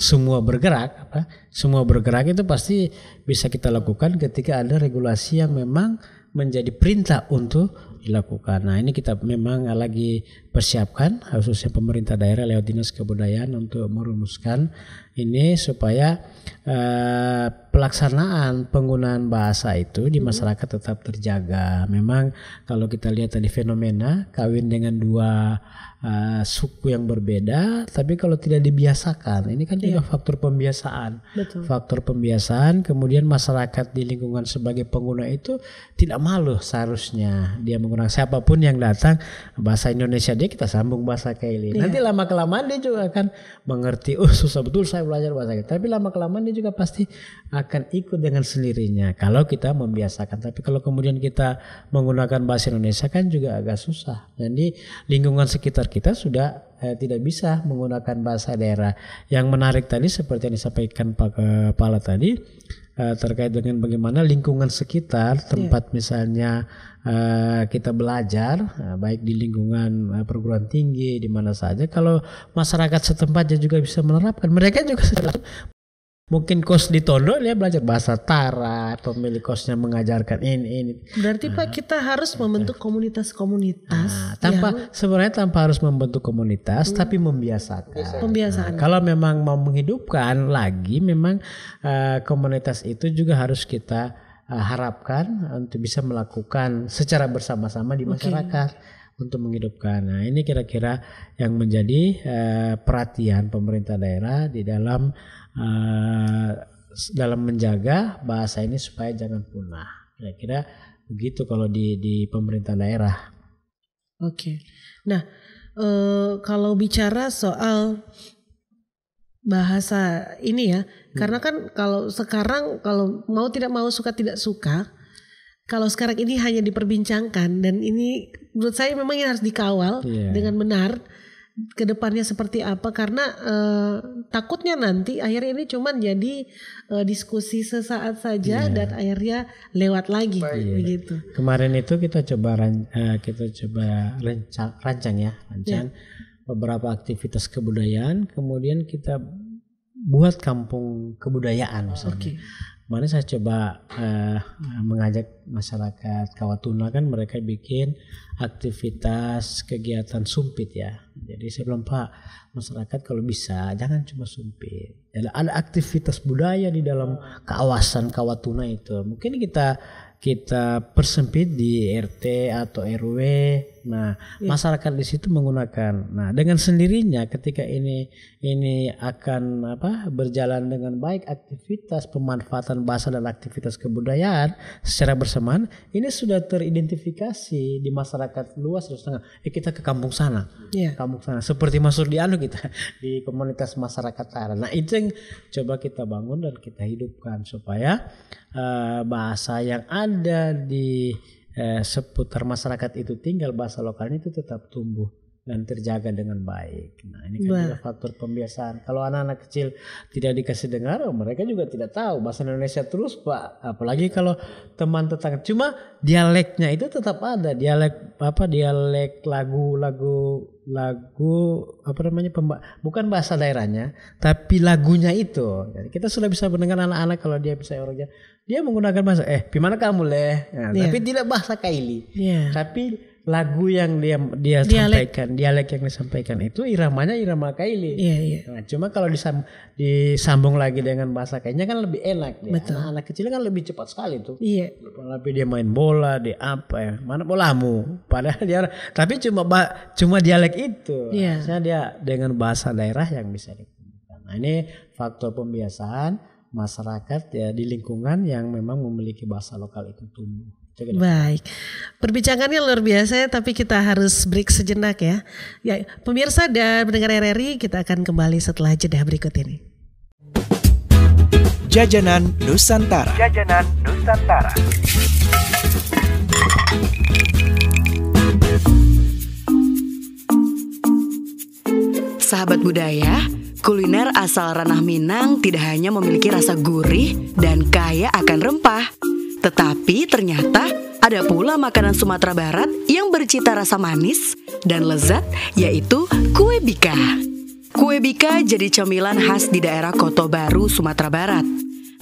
semua bergerak itu pasti bisa kita lakukan ketika ada regulasi yang memang menjadi perintah untuk dilakukan. Nah, ini kita memang lagi persiapkan, khususnya pemerintah daerah lewat Dinas Kebudayaan untuk merumuskan ini supaya pelaksanaan penggunaan bahasa itu di masyarakat tetap terjaga. Memang kalau kita lihat tadi fenomena kawin dengan dua suku yang berbeda, tapi kalau tidak dibiasakan, ini kan juga faktor pembiasaan. Faktor pembiasaan, kemudian masyarakat di lingkungan sebagai pengguna itu tidak malu seharusnya dia menggunakan, siapapun yang datang bahasa Indonesia dia kita sambung bahasa Kaili. Nanti lama kelamaan dia juga akan mengerti, susah betul saya belajar bahasa Kaili. Tapi lama kelamaan dia juga pasti akan ikut dengan sendirinya kalau kita membiasakan. Tapi kalau kemudian kita menggunakan bahasa Indonesia kan juga agak susah. Jadi lingkungan sekitar kita sudah tidak bisa menggunakan bahasa daerah. Yang menarik tadi seperti yang disampaikan Pak Kepala tadi terkait dengan bagaimana lingkungan sekitar tempat misalnya kita belajar, baik di lingkungan perguruan tinggi di mana saja, kalau masyarakat setempatnya juga bisa menerapkan, mereka juga mungkin kos di Tondo dia belajar bahasa Tara, pemilik kosnya mengajarkan ini. Berarti Pak, kita harus membentuk komunitas-komunitas. Sebenarnya tanpa harus membentuk komunitas, tapi membiasakan. Kalau memang mau menghidupkan lagi, memang komunitas itu juga harus kita harapkan untuk bisa melakukan secara bersama-sama di masyarakat untuk menghidupkan. Nah, ini kira-kira yang menjadi perhatian pemerintah daerah di dalam menjaga bahasa ini supaya jangan punah. Kira-kira begitu kalau di pemerintah daerah. Nah, kalau bicara soal bahasa ini ya, karena kan kalau sekarang kalau mau tidak mau, suka tidak suka, kalau sekarang ini hanya diperbincangkan, dan ini menurut saya memang ini harus dikawal dengan benar ke depannya seperti apa, karena takutnya nanti akhirnya ini cuma jadi diskusi sesaat saja dan akhirnya lewat lagi begitu. Kemarin itu kita coba rancang beberapa aktivitas kebudayaan, kemudian kita buat kampung kebudayaan misalnya. Kemarin saya coba mengajak masyarakat Kawatuna, kan mereka bikin aktivitas kegiatan sumpit ya. Jadi saya bilang, Pak, masyarakat kalau bisa jangan cuma sumpit. Ada aktivitas budaya di dalam kawasan Kawatuna itu. Mungkin kita persempit di RT atau RW. Nah, masyarakat di situ menggunakan. Nah, dengan sendirinya ketika ini akan berjalan dengan baik, aktivitas pemanfaatan bahasa dan aktivitas kebudayaan secara bersamaan, ini sudah teridentifikasi di masyarakat luas. Kita ke kampung sana, kampung sana, seperti masuk di kita di komunitas masyarakat Tara. Nah, itu yang coba kita bangun dan kita hidupkan supaya bahasa yang ada di seputar masyarakat itu tinggal, bahasa lokalnya itu tetap tumbuh dan terjaga dengan baik. Nah, ini kan juga faktor pembiasaan. Kalau anak-anak kecil tidak dikasih dengar, mereka juga tidak tahu bahasa Indonesia terus, Pak. Apalagi kalau teman tetangga. Cuma dialeknya itu tetap ada, dialek lagu bukan bahasa daerahnya, tapi lagunya itu. Jadi kita sudah bisa mendengar anak-anak kalau dia bisa orangnya, dia menggunakan bahasa gimana kamu leh, tapi tidak bahasa Kaili, tapi lagu yang dia sampaikan, dialek yang disampaikan itu iramanya irama Kaili. Nah, cuma kalau disambung lagi dengan bahasa Kailinya kan lebih enak. Anak kecil kan lebih cepat sekali tuh. Tapi dia main bola, mana bolamu? Padahal dia, tapi cuma dialek itu. Maksudnya dia dengan bahasa daerah yang bisa digunakan. Nah, ini faktor pembiasaan masyarakat di lingkungan yang memang memiliki bahasa lokal itu tumbuh. Baik, perbincangannya luar biasa, tapi kita harus break sejenak ya. Pemirsa dan pendengar RRI, kita akan kembali setelah jeda berikut ini. Jajanan Nusantara. Jajanan Nusantara. Sahabat budaya, kuliner asal ranah Minang tidak hanya memiliki rasa gurih dan kaya akan rempah, tetapi ternyata ada pula makanan Sumatera Barat yang bercita rasa manis dan lezat, yaitu kue bika. Kue bika jadi cemilan khas di daerah Koto Baru, Sumatera Barat.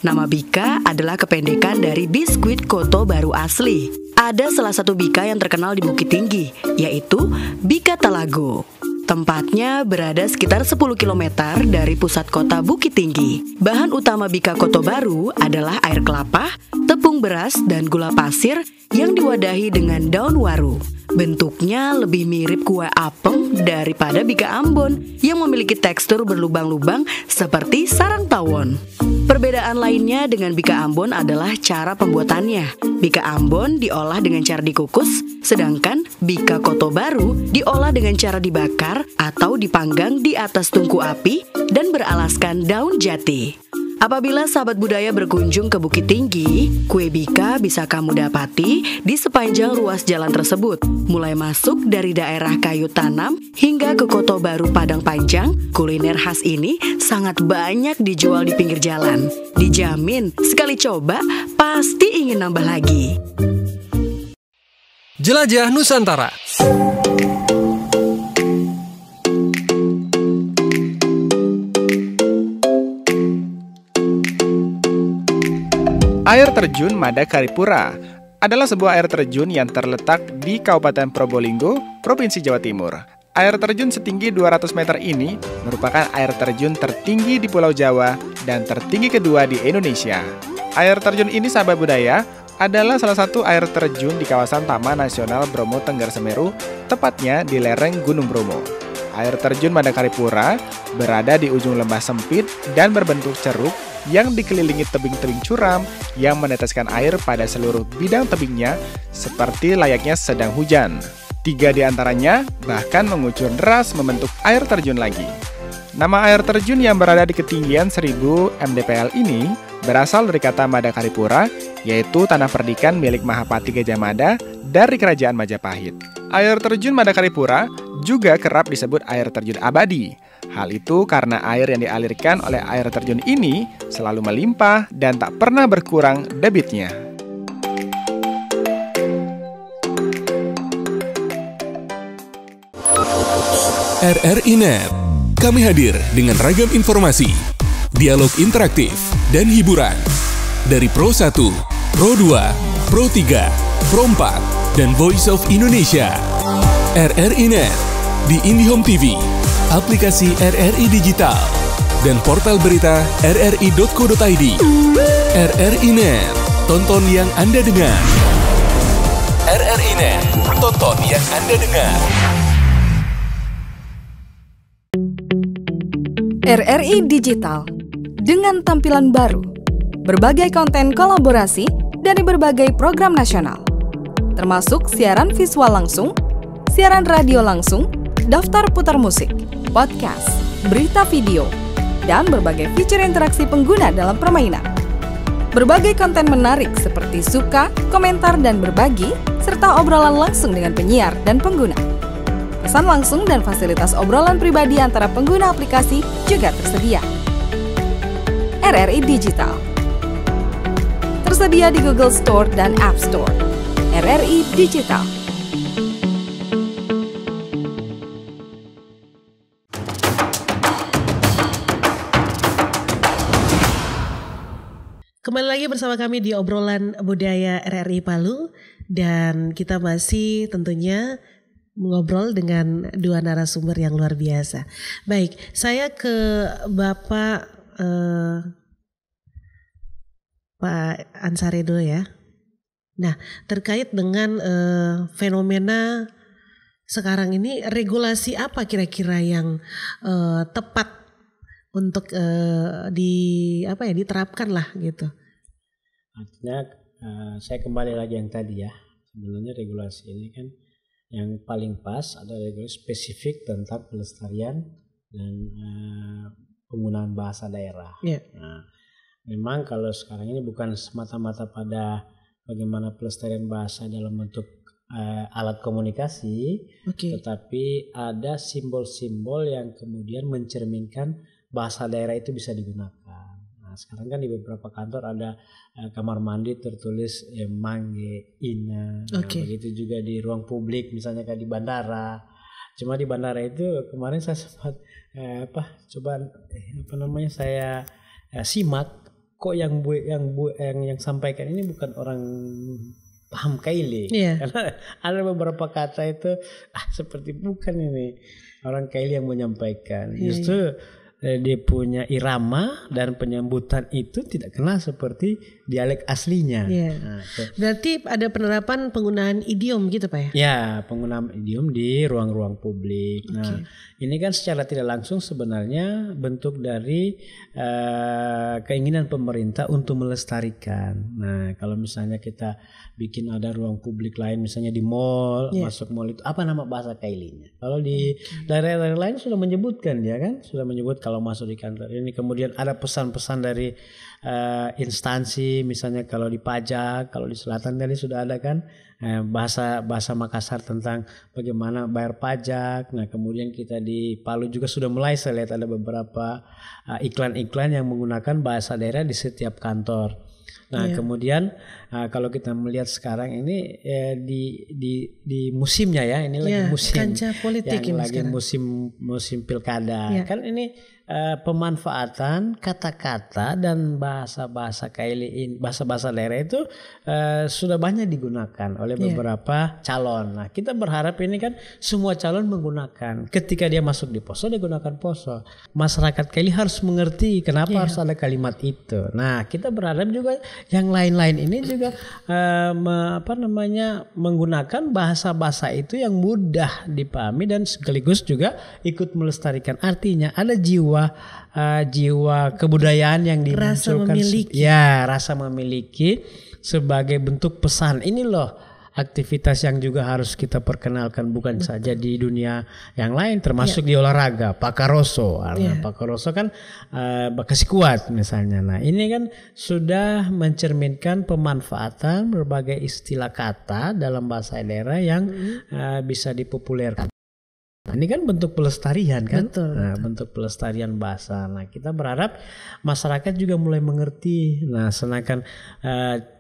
Nama bika adalah kependekan dari biskuit Koto Baru asli. Ada salah satu bika yang terkenal di Bukit Tinggi, yaitu Bika Talago. Tempatnya berada sekitar 10 km dari pusat kota Bukit Tinggi. Bahan utama bika Koto Baru adalah air kelapa, tepung beras, dan gula pasir yang diwadahi dengan daun waru. Bentuknya lebih mirip kue apem daripada bika Ambon yang memiliki tekstur berlubang-lubang seperti sarang tawon. Perbedaan lainnya dengan bika Ambon adalah cara pembuatannya. Bika Ambon diolah dengan cara dikukus, sedangkan bika Koto Baru diolah dengan cara dibakar atau dipanggang di atas tungku api dan beralaskan daun jati. Apabila sahabat budaya berkunjung ke Bukit Tinggi, kue bika bisa kamu dapati di sepanjang ruas jalan tersebut. Mulai masuk dari daerah Kayu Tanam hingga ke Koto Baru Padang Panjang, kuliner khas ini sangat banyak dijual di pinggir jalan. Dijamin, sekali coba pasti ingin nambah lagi. Jelajah Nusantara. Air terjun Madakaripura adalah sebuah air terjun yang terletak di Kabupaten Probolinggo, Provinsi Jawa Timur. Air terjun setinggi 200 meter ini merupakan air terjun tertinggi di Pulau Jawa dan tertinggi kedua di Indonesia. Air terjun ini, sahabat budaya, adalah salah satu air terjun di kawasan Taman Nasional Bromo Tengger Semeru, tepatnya di lereng Gunung Bromo. Air terjun Madakaripura berada di ujung lembah sempit dan berbentuk ceruk yang dikelilingi tebing-tebing curam yang meneteskan air pada seluruh bidang tebingnya seperti layaknya sedang hujan. 3 di antaranya bahkan mengucur deras membentuk air terjun lagi. Nama air terjun yang berada di ketinggian 1000 mdpl ini berasal dari kata Madakaripura, yaitu tanah perdikan milik Mahapati Gajah Mada dari Kerajaan Majapahit. Air terjun Madakaripura juga kerap disebut air terjun abadi. Hal itu karena air yang dialirkan oleh air terjun ini selalu melimpah dan tak pernah berkurang debitnya. RRI Net. Kami hadir dengan ragam informasi, dialog interaktif, dan hiburan. Dari Pro 1, Pro 2, Pro 3, Pro 4, dan Voice of Indonesia. RRI Net. di IndiHome TV, aplikasi RRI Digital, dan portal berita rri.co.id. RRI Net, tonton yang Anda dengar. RRI Net, tonton yang Anda dengar. RRI Digital, dengan tampilan baru, berbagai konten kolaborasi dari berbagai program nasional, termasuk siaran visual langsung, siaran radio langsung, daftar putar musik, podcast, berita video, dan berbagai fitur interaksi pengguna dalam permainan. Berbagai konten menarik seperti suka, komentar, dan berbagi, serta obrolan langsung dengan penyiar dan pengguna. Pesan langsung dan fasilitas obrolan pribadi antara pengguna aplikasi juga tersedia. RRI Digital tersedia di Google Store dan App Store. RRI Digital. Kembali lagi bersama kami di obrolan budaya RRI Palu, dan kita masih tentunya mengobrol dengan dua narasumber yang luar biasa. Baik, saya ke Bapak Pak Ansari dulu ya. Nah, terkait dengan fenomena sekarang ini, regulasi apa kira-kira yang tepat untuk diterapkan lah gitu? Artinya saya kembali lagi yang tadi ya, sebenarnya regulasi ini kan yang paling pas ada regulasi spesifik tentang pelestarian dan penggunaan bahasa daerah. Yeah. Nah, memang kalau sekarang ini bukan semata-mata pada bagaimana pelestarian bahasa dalam bentuk alat komunikasi, tetapi ada simbol-simbol yang kemudian mencerminkan bahasa daerah itu bisa digunakan. Nah, sekarang kan di beberapa kantor ada kamar mandi tertulis mangge, ina. Nah, begitu juga di ruang publik, misalnya kayak di bandara. Cuma di bandara itu kemarin saya sempat saya simak, kok yang sampaikan ini bukan orang paham Kaili. Karena ada beberapa kata itu seperti bukan ini orang Kaili yang menyampaikan. Justru dia punya irama dan penyambutan itu tidak kenal seperti dialek aslinya. Nah, berarti ada penerapan penggunaan idiom gitu Pak ya? Ya, penggunaan idiom di ruang-ruang publik. Nah, ini kan secara tidak langsung sebenarnya bentuk dari keinginan pemerintah untuk melestarikan. Nah, kalau misalnya kita bikin ada ruang publik lain, misalnya di mall, masuk mall itu apa nama bahasa Kailinya? Kalau di daerah-daerah lain sudah menyebutkan, ya kan? Sudah menyebut kalau masuk di kantor ini. Kemudian ada pesan-pesan dari instansi, misalnya kalau di pajak, kalau di selatan tadi sudah ada kan bahasa Makassar tentang bagaimana bayar pajak. Nah, kemudian kita di Palu juga sudah mulai, saya lihat ada beberapa iklan-iklan yang menggunakan bahasa daerah di setiap kantor. Nah, kemudian kalau kita melihat sekarang ini di musimnya ya, ini lagi musim kancah politik yang lagi sekarang. musim pilkada. Kan ini pemanfaatan kata-kata dan bahasa-bahasa Kaili, bahasa-bahasa daerah itu sudah banyak digunakan oleh beberapa calon. Nah, kita berharap ini kan semua calon menggunakan. Ketika dia masuk di poso, dia gunakan poso. Masyarakat Kaili harus mengerti kenapa harus ada kalimat itu. Nah, kita berharap juga yang lain-lain ini juga menggunakan bahasa-bahasa itu yang mudah dipahami dan sekaligus juga ikut melestarikan. Artinya ada jiwa kebudayaan yang dimunculkan, rasa memiliki sebagai bentuk pesan. Ini loh aktivitas yang juga harus kita perkenalkan, bukan saja di dunia yang lain, termasuk di olahraga. Pakaroso, Pakaroso kan bakasi kuat misalnya. Nah, ini kan sudah mencerminkan pemanfaatan berbagai istilah kata dalam bahasa daerah yang bisa dipopulerkan. Nah, ini kan bentuk pelestarian kan? Betul. Nah, bentuk pelestarian bahasa. Nah, kita berharap masyarakat juga mulai mengerti. Nah, sedangkan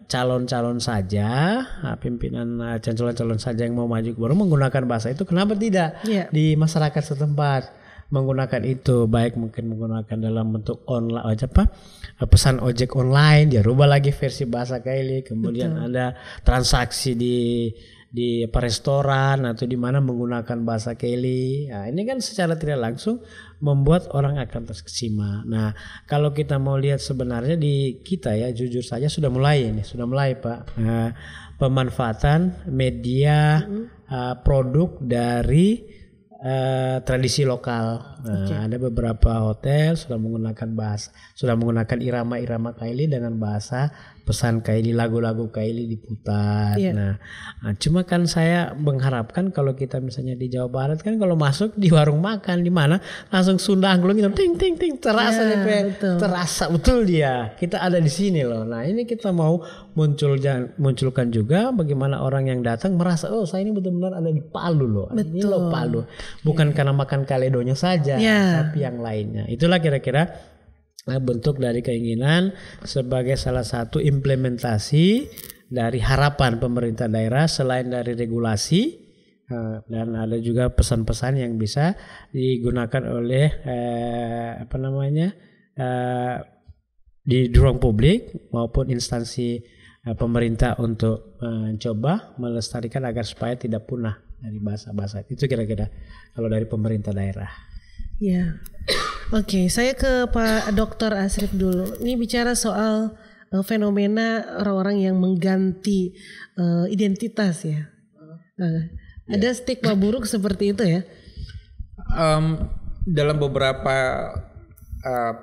calon-calon saja, pimpinan calon-calon saja yang mau maju baru menggunakan bahasa itu, kenapa tidak di masyarakat setempat menggunakan itu, baik mungkin menggunakan dalam bentuk online pesan ojek online, dia rubah lagi versi bahasa Kaili, kemudian ada transaksi di di restoran atau di mana menggunakan bahasa Kaili. Nah, ini kan secara tidak langsung membuat orang akan terkesima. Nah, kalau kita mau lihat sebenarnya di kita ya, jujur saja sudah mulai Pak. Nah, pemanfaatan media produk dari tradisi lokal. Nah, ada beberapa hotel sudah menggunakan irama-irama Kaili dengan bahasa pesan Kaili, lagu-lagu Kaili diputar. Nah, cuma kan saya mengharapkan kalau kita misalnya di Jawa Barat kan kalau masuk di warung makan di mana langsung Sunda angklung gitu, ting ting ting, terasa terasa betul dia. Kita ada di sini loh. Nah, ini kita mau munculkan juga bagaimana orang yang datang merasa saya ini betul-benar ada di Palu loh. Ini loh Palu. Bukan karena makan kaledonya saja, tapi yang lainnya. Itulah kira-kira bentuk dari keinginan sebagai salah satu implementasi dari harapan pemerintah daerah selain dari regulasi, dan ada juga pesan-pesan yang bisa digunakan oleh di ruang publik maupun instansi pemerintah untuk mencoba melestarikan agar supaya tidak punah dari bahasa-bahasa itu, kira-kira kalau dari pemerintah daerah. Ya, oke, saya ke Pak Dr. Asrif dulu. Ini bicara soal fenomena orang-orang yang mengganti identitas ya. Ada stigma buruk seperti itu ya? Dalam beberapa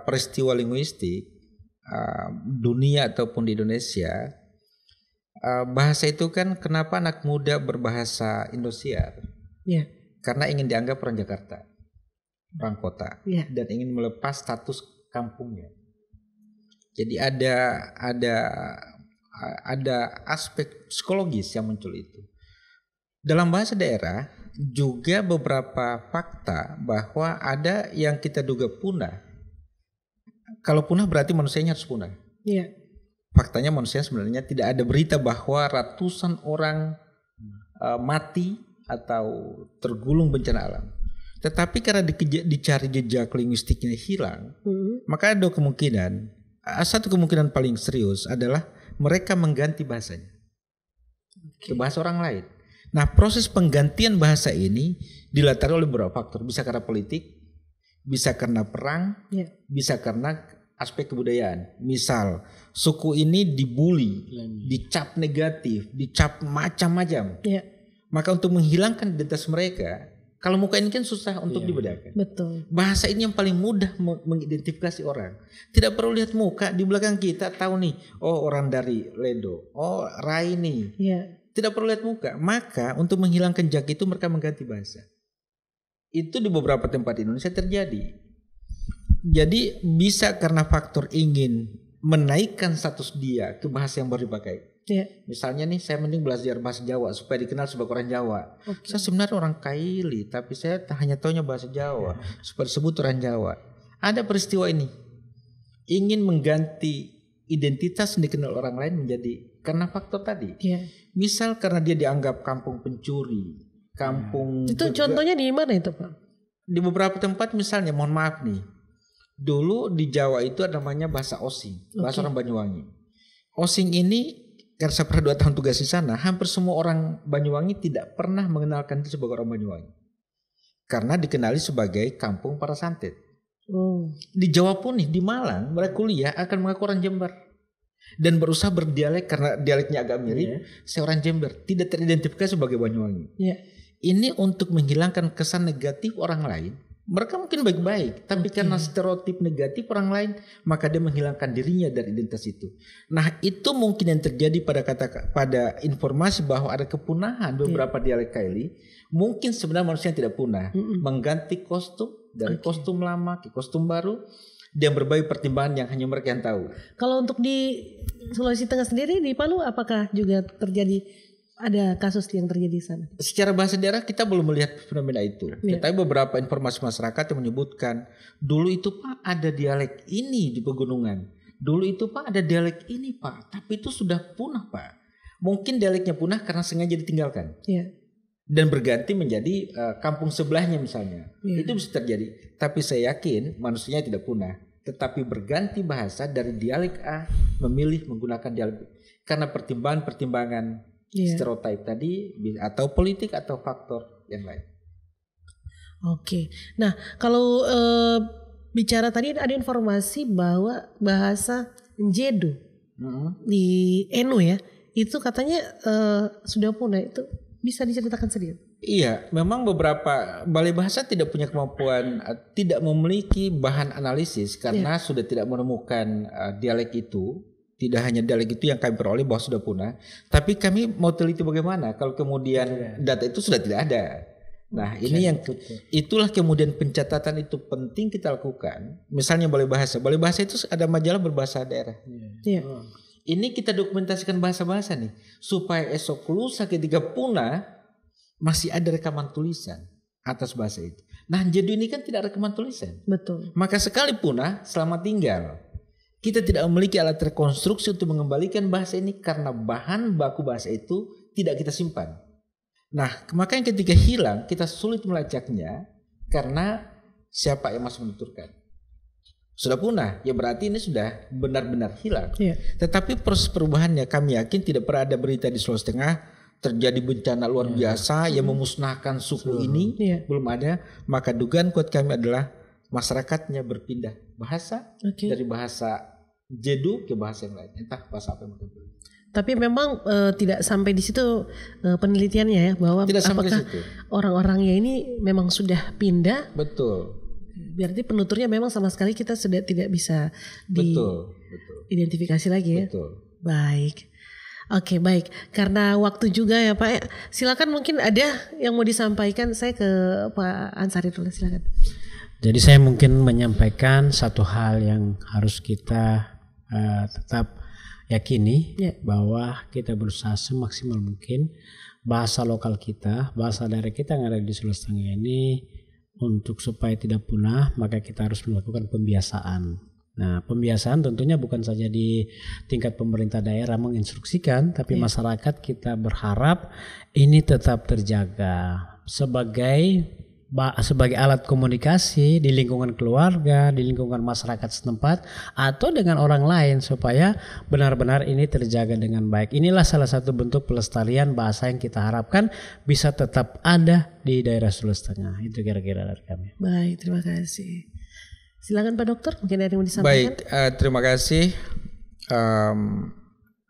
peristiwa linguistik dunia ataupun di Indonesia, bahasa itu kan kenapa anak muda berbahasa Indosiar? Ya. Karena ingin dianggap orang Jakarta, orang kota, dan ingin melepas status kampungnya. Jadi ada aspek psikologis yang muncul itu. Dalam bahasa daerah juga beberapa fakta bahwa ada yang kita duga punah. Kalau punah berarti manusianya harus punah. Iya. Faktanya manusia sebenarnya tidak ada berita bahwa ratusan orang mati atau tergulung bencana alam. Tetapi karena dicari jejak linguistiknya hilang, maka ada kemungkinan, satu kemungkinan paling serius adalah mereka mengganti bahasanya ke bahasa orang lain. Nah, proses penggantian bahasa ini dilatari oleh beberapa faktor. Bisa karena politik, bisa karena perang, bisa karena aspek kebudayaan. Misal, suku ini dibully, dicap negatif, dicap macam-macam. Maka untuk menghilangkan identitas mereka, kalau muka ini kan susah untuk dibedakan. Betul. Bahasa ini yang paling mudah mengidentifikasi orang. Tidak perlu lihat muka, di belakang kita tahu nih, oh orang dari Ledo, oh Raini. Tidak perlu lihat muka. Maka untuk menghilangkan jejak itu mereka mengganti bahasa. Itu di beberapa tempat di Indonesia terjadi. Jadi bisa karena faktor ingin menaikkan status dia ke bahasa yang baru dipakai. Misalnya nih, saya mending belajar bahasa Jawa supaya dikenal sebagai orang Jawa. Saya sebenarnya orang Kaili, tapi saya hanya taunya bahasa Jawa supaya disebut orang Jawa. Ada peristiwa ini, ingin mengganti identitas yang dikenal orang lain menjadi karena faktor tadi. Misal karena dia dianggap kampung pencuri, kampung. Itu contohnya di mana itu, Pak? Di beberapa tempat misalnya, mohon maaf nih. Dulu di Jawa itu ada namanya bahasa Osing, bahasa orang Banyuwangi. Osing ini karena saya pernah 2 tahun tugas di sana, hampir semua orang Banyuwangi tidak pernah mengenalkan diri sebagai orang Banyuwangi. Karena dikenali sebagai kampung para santet. Di Jawa pun nih, di Malang, mereka kuliah akan mengaku orang Jember. Dan berusaha berdialek karena dialeknya agak mirip, saya orang Jember, tidak teridentifikasi sebagai Banyuwangi. Ini untuk menghilangkan kesan negatif orang lain. Mereka mungkin baik-baik, tapi karena stereotip negatif orang lain, maka dia menghilangkan dirinya dari identitas itu. Nah, itu mungkin yang terjadi pada informasi bahwa ada kepunahan beberapa dialek Kaili. Mungkin sebenarnya manusia tidak punah, mengganti kostum dari kostum lama ke kostum baru, dan berbagai pertimbangan yang hanya mereka yang tahu. Kalau untuk di Sulawesi Tengah sendiri, di Palu, apakah juga terjadi? Ada kasus yang terjadi di sana? Secara bahasa daerah kita belum melihat fenomena itu. Tetapi beberapa informasi masyarakat yang menyebutkan dulu itu Pak ada dialek ini di pegunungan. Dulu itu Pak ada dialek ini Pak, tapi itu sudah punah Pak. Mungkin dialeknya punah karena sengaja ditinggalkan. Dan berganti menjadi kampung sebelahnya misalnya. Itu bisa terjadi. Tapi saya yakin manusianya tidak punah. Tetapi berganti bahasa dari dialek A memilih menggunakan dialek B. Karena pertimbangan-pertimbangan stereotip tadi atau politik atau faktor yang lain. Oke. Nah, kalau bicara tadi ada informasi bahwa bahasa Njedu di Enu ya, itu katanya sudah punah. Itu bisa diceritakan sedikit? Iya, memang beberapa balai bahasa tidak punya kemampuan, tidak memiliki bahan analisis karena sudah tidak menemukan dialek itu. Tidak hanya dialek itu yang kami peroleh bahwa sudah punah, tapi kami mau teliti bagaimana kalau kemudian data itu sudah tidak ada. Nah, ini yang itulah kemudian pencatatan itu penting kita lakukan. Misalnya balai bahasa itu ada majalah berbahasa daerah. Ini kita dokumentasikan bahasa-bahasa nih supaya esok lusa ketika punah masih ada rekaman tulisan atas bahasa itu. Nah, jadi ini kan tidak rekaman tulisan. Betul. Maka sekali punah selama tinggal kita tidak memiliki alat rekonstruksi untuk mengembalikan bahasa ini karena bahan baku bahasa itu tidak kita simpan. Nah, makanya ketika hilang kita sulit melacaknya karena siapa yang masih menuturkan. Sudah punah, ya berarti ini sudah benar-benar hilang. Tetapi proses perubahannya kami yakin tidak pernah ada berita di Sulawesi Tengah terjadi bencana luar biasa yang memusnahkan suku ini, belum ada. Maka dugaan kuat kami adalah masyarakatnya berpindah bahasa dari bahasa Jedu ke bahasa yang lain, entah bahasa apa yang mereka beli. Tapi memang tidak sampai di situ penelitiannya ya, bahwa tidak apakah orang-orangnya ini memang sudah pindah. Betul. Berarti penuturnya memang sama sekali kita sudah tidak bisa diidentifikasi lagi ya. Betul. Baik. Oke, baik. Karena waktu juga ya Pak, silakan mungkin ada yang mau disampaikan. Saya ke Pak Ansari dulu, silakan. Jadi saya mungkin menyampaikan satu hal yang harus kita tetap yakini bahwa kita berusaha semaksimal mungkin bahasa lokal kita, bahasa daerah kita yang ada di Sulawesi Tengah ini untuk supaya tidak punah, maka kita harus melakukan pembiasaan. Nah, pembiasaan tentunya bukan saja di tingkat pemerintah daerah menginstruksikan, tapi masyarakat kita berharap ini tetap terjaga sebagai alat komunikasi di lingkungan keluarga, di lingkungan masyarakat setempat atau dengan orang lain supaya benar-benar ini terjaga dengan baik. Inilah salah satu bentuk pelestarian bahasa yang kita harapkan bisa tetap ada di daerah Sulawesi Tengah. Itu kira-kira dari kami. Baik, terima kasih. Silakan Pak Dokter, mungkin ada yang mau disampaikan. Baik, terima kasih.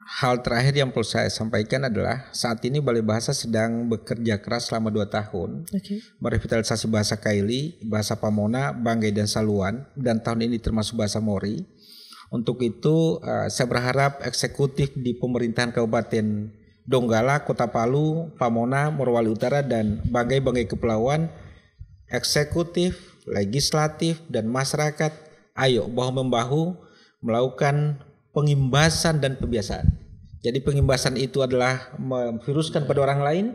Hal terakhir yang perlu saya sampaikan adalah saat ini Balai Bahasa sedang bekerja keras selama 2 tahun merevitalisasi bahasa Kaili, bahasa Pamona, Banggai dan Saluan, dan tahun ini termasuk bahasa Mori. Untuk itu saya berharap eksekutif di pemerintahan Kabupaten Donggala, Kota Palu, Pamona, Morowali Utara dan Banggai Kepulauan, eksekutif, legislatif dan masyarakat ayo bahu-membahu melakukan pengimbasan dan pembiasaan. Jadi pengimbasan itu adalah memviruskan pada orang lain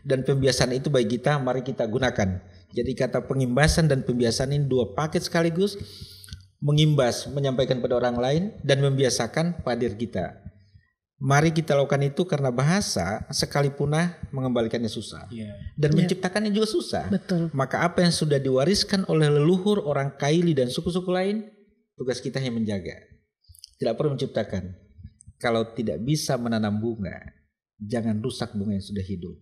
dan pembiasaan itu bagi kita, mari kita gunakan. Jadi kata pengimbasan dan pembiasaan ini 2 paket sekaligus, mengimbas, menyampaikan pada orang lain dan membiasakan pada diri kita. Mari kita lakukan itu karena bahasa sekali punah mengembalikannya susah dan menciptakannya juga susah. Betul. Maka apa yang sudah diwariskan oleh leluhur orang Kaili dan suku-suku lain, tugas kita hanya menjaga. Tidak perlu menciptakan. Kalau tidak bisa menanam bunga, jangan rusak bunga yang sudah hidup.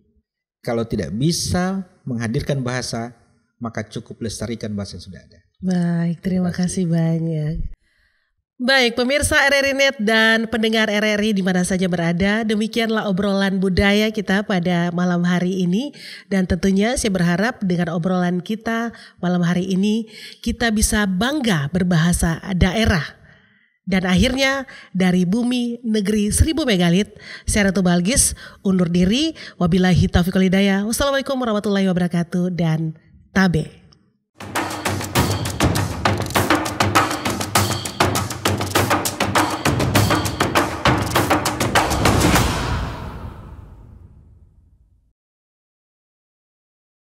Kalau tidak bisa menghadirkan bahasa, maka cukup lestarikan bahasa yang sudah ada. Baik, terima kasih banyak. Baik, pemirsa RRI Net dan pendengar RRI di mana saja berada, demikianlah obrolan budaya kita pada malam hari ini. Dan tentunya saya berharap dengan obrolan kita malam hari ini, kita bisa bangga berbahasa daerah. Dan akhirnya dari bumi negeri 1000 megalit, saya Ratu Balgis undur diri. Wabillahi taufiq wal hidayah. Wassalamualaikum warahmatullahi wabarakatuh dan tabe.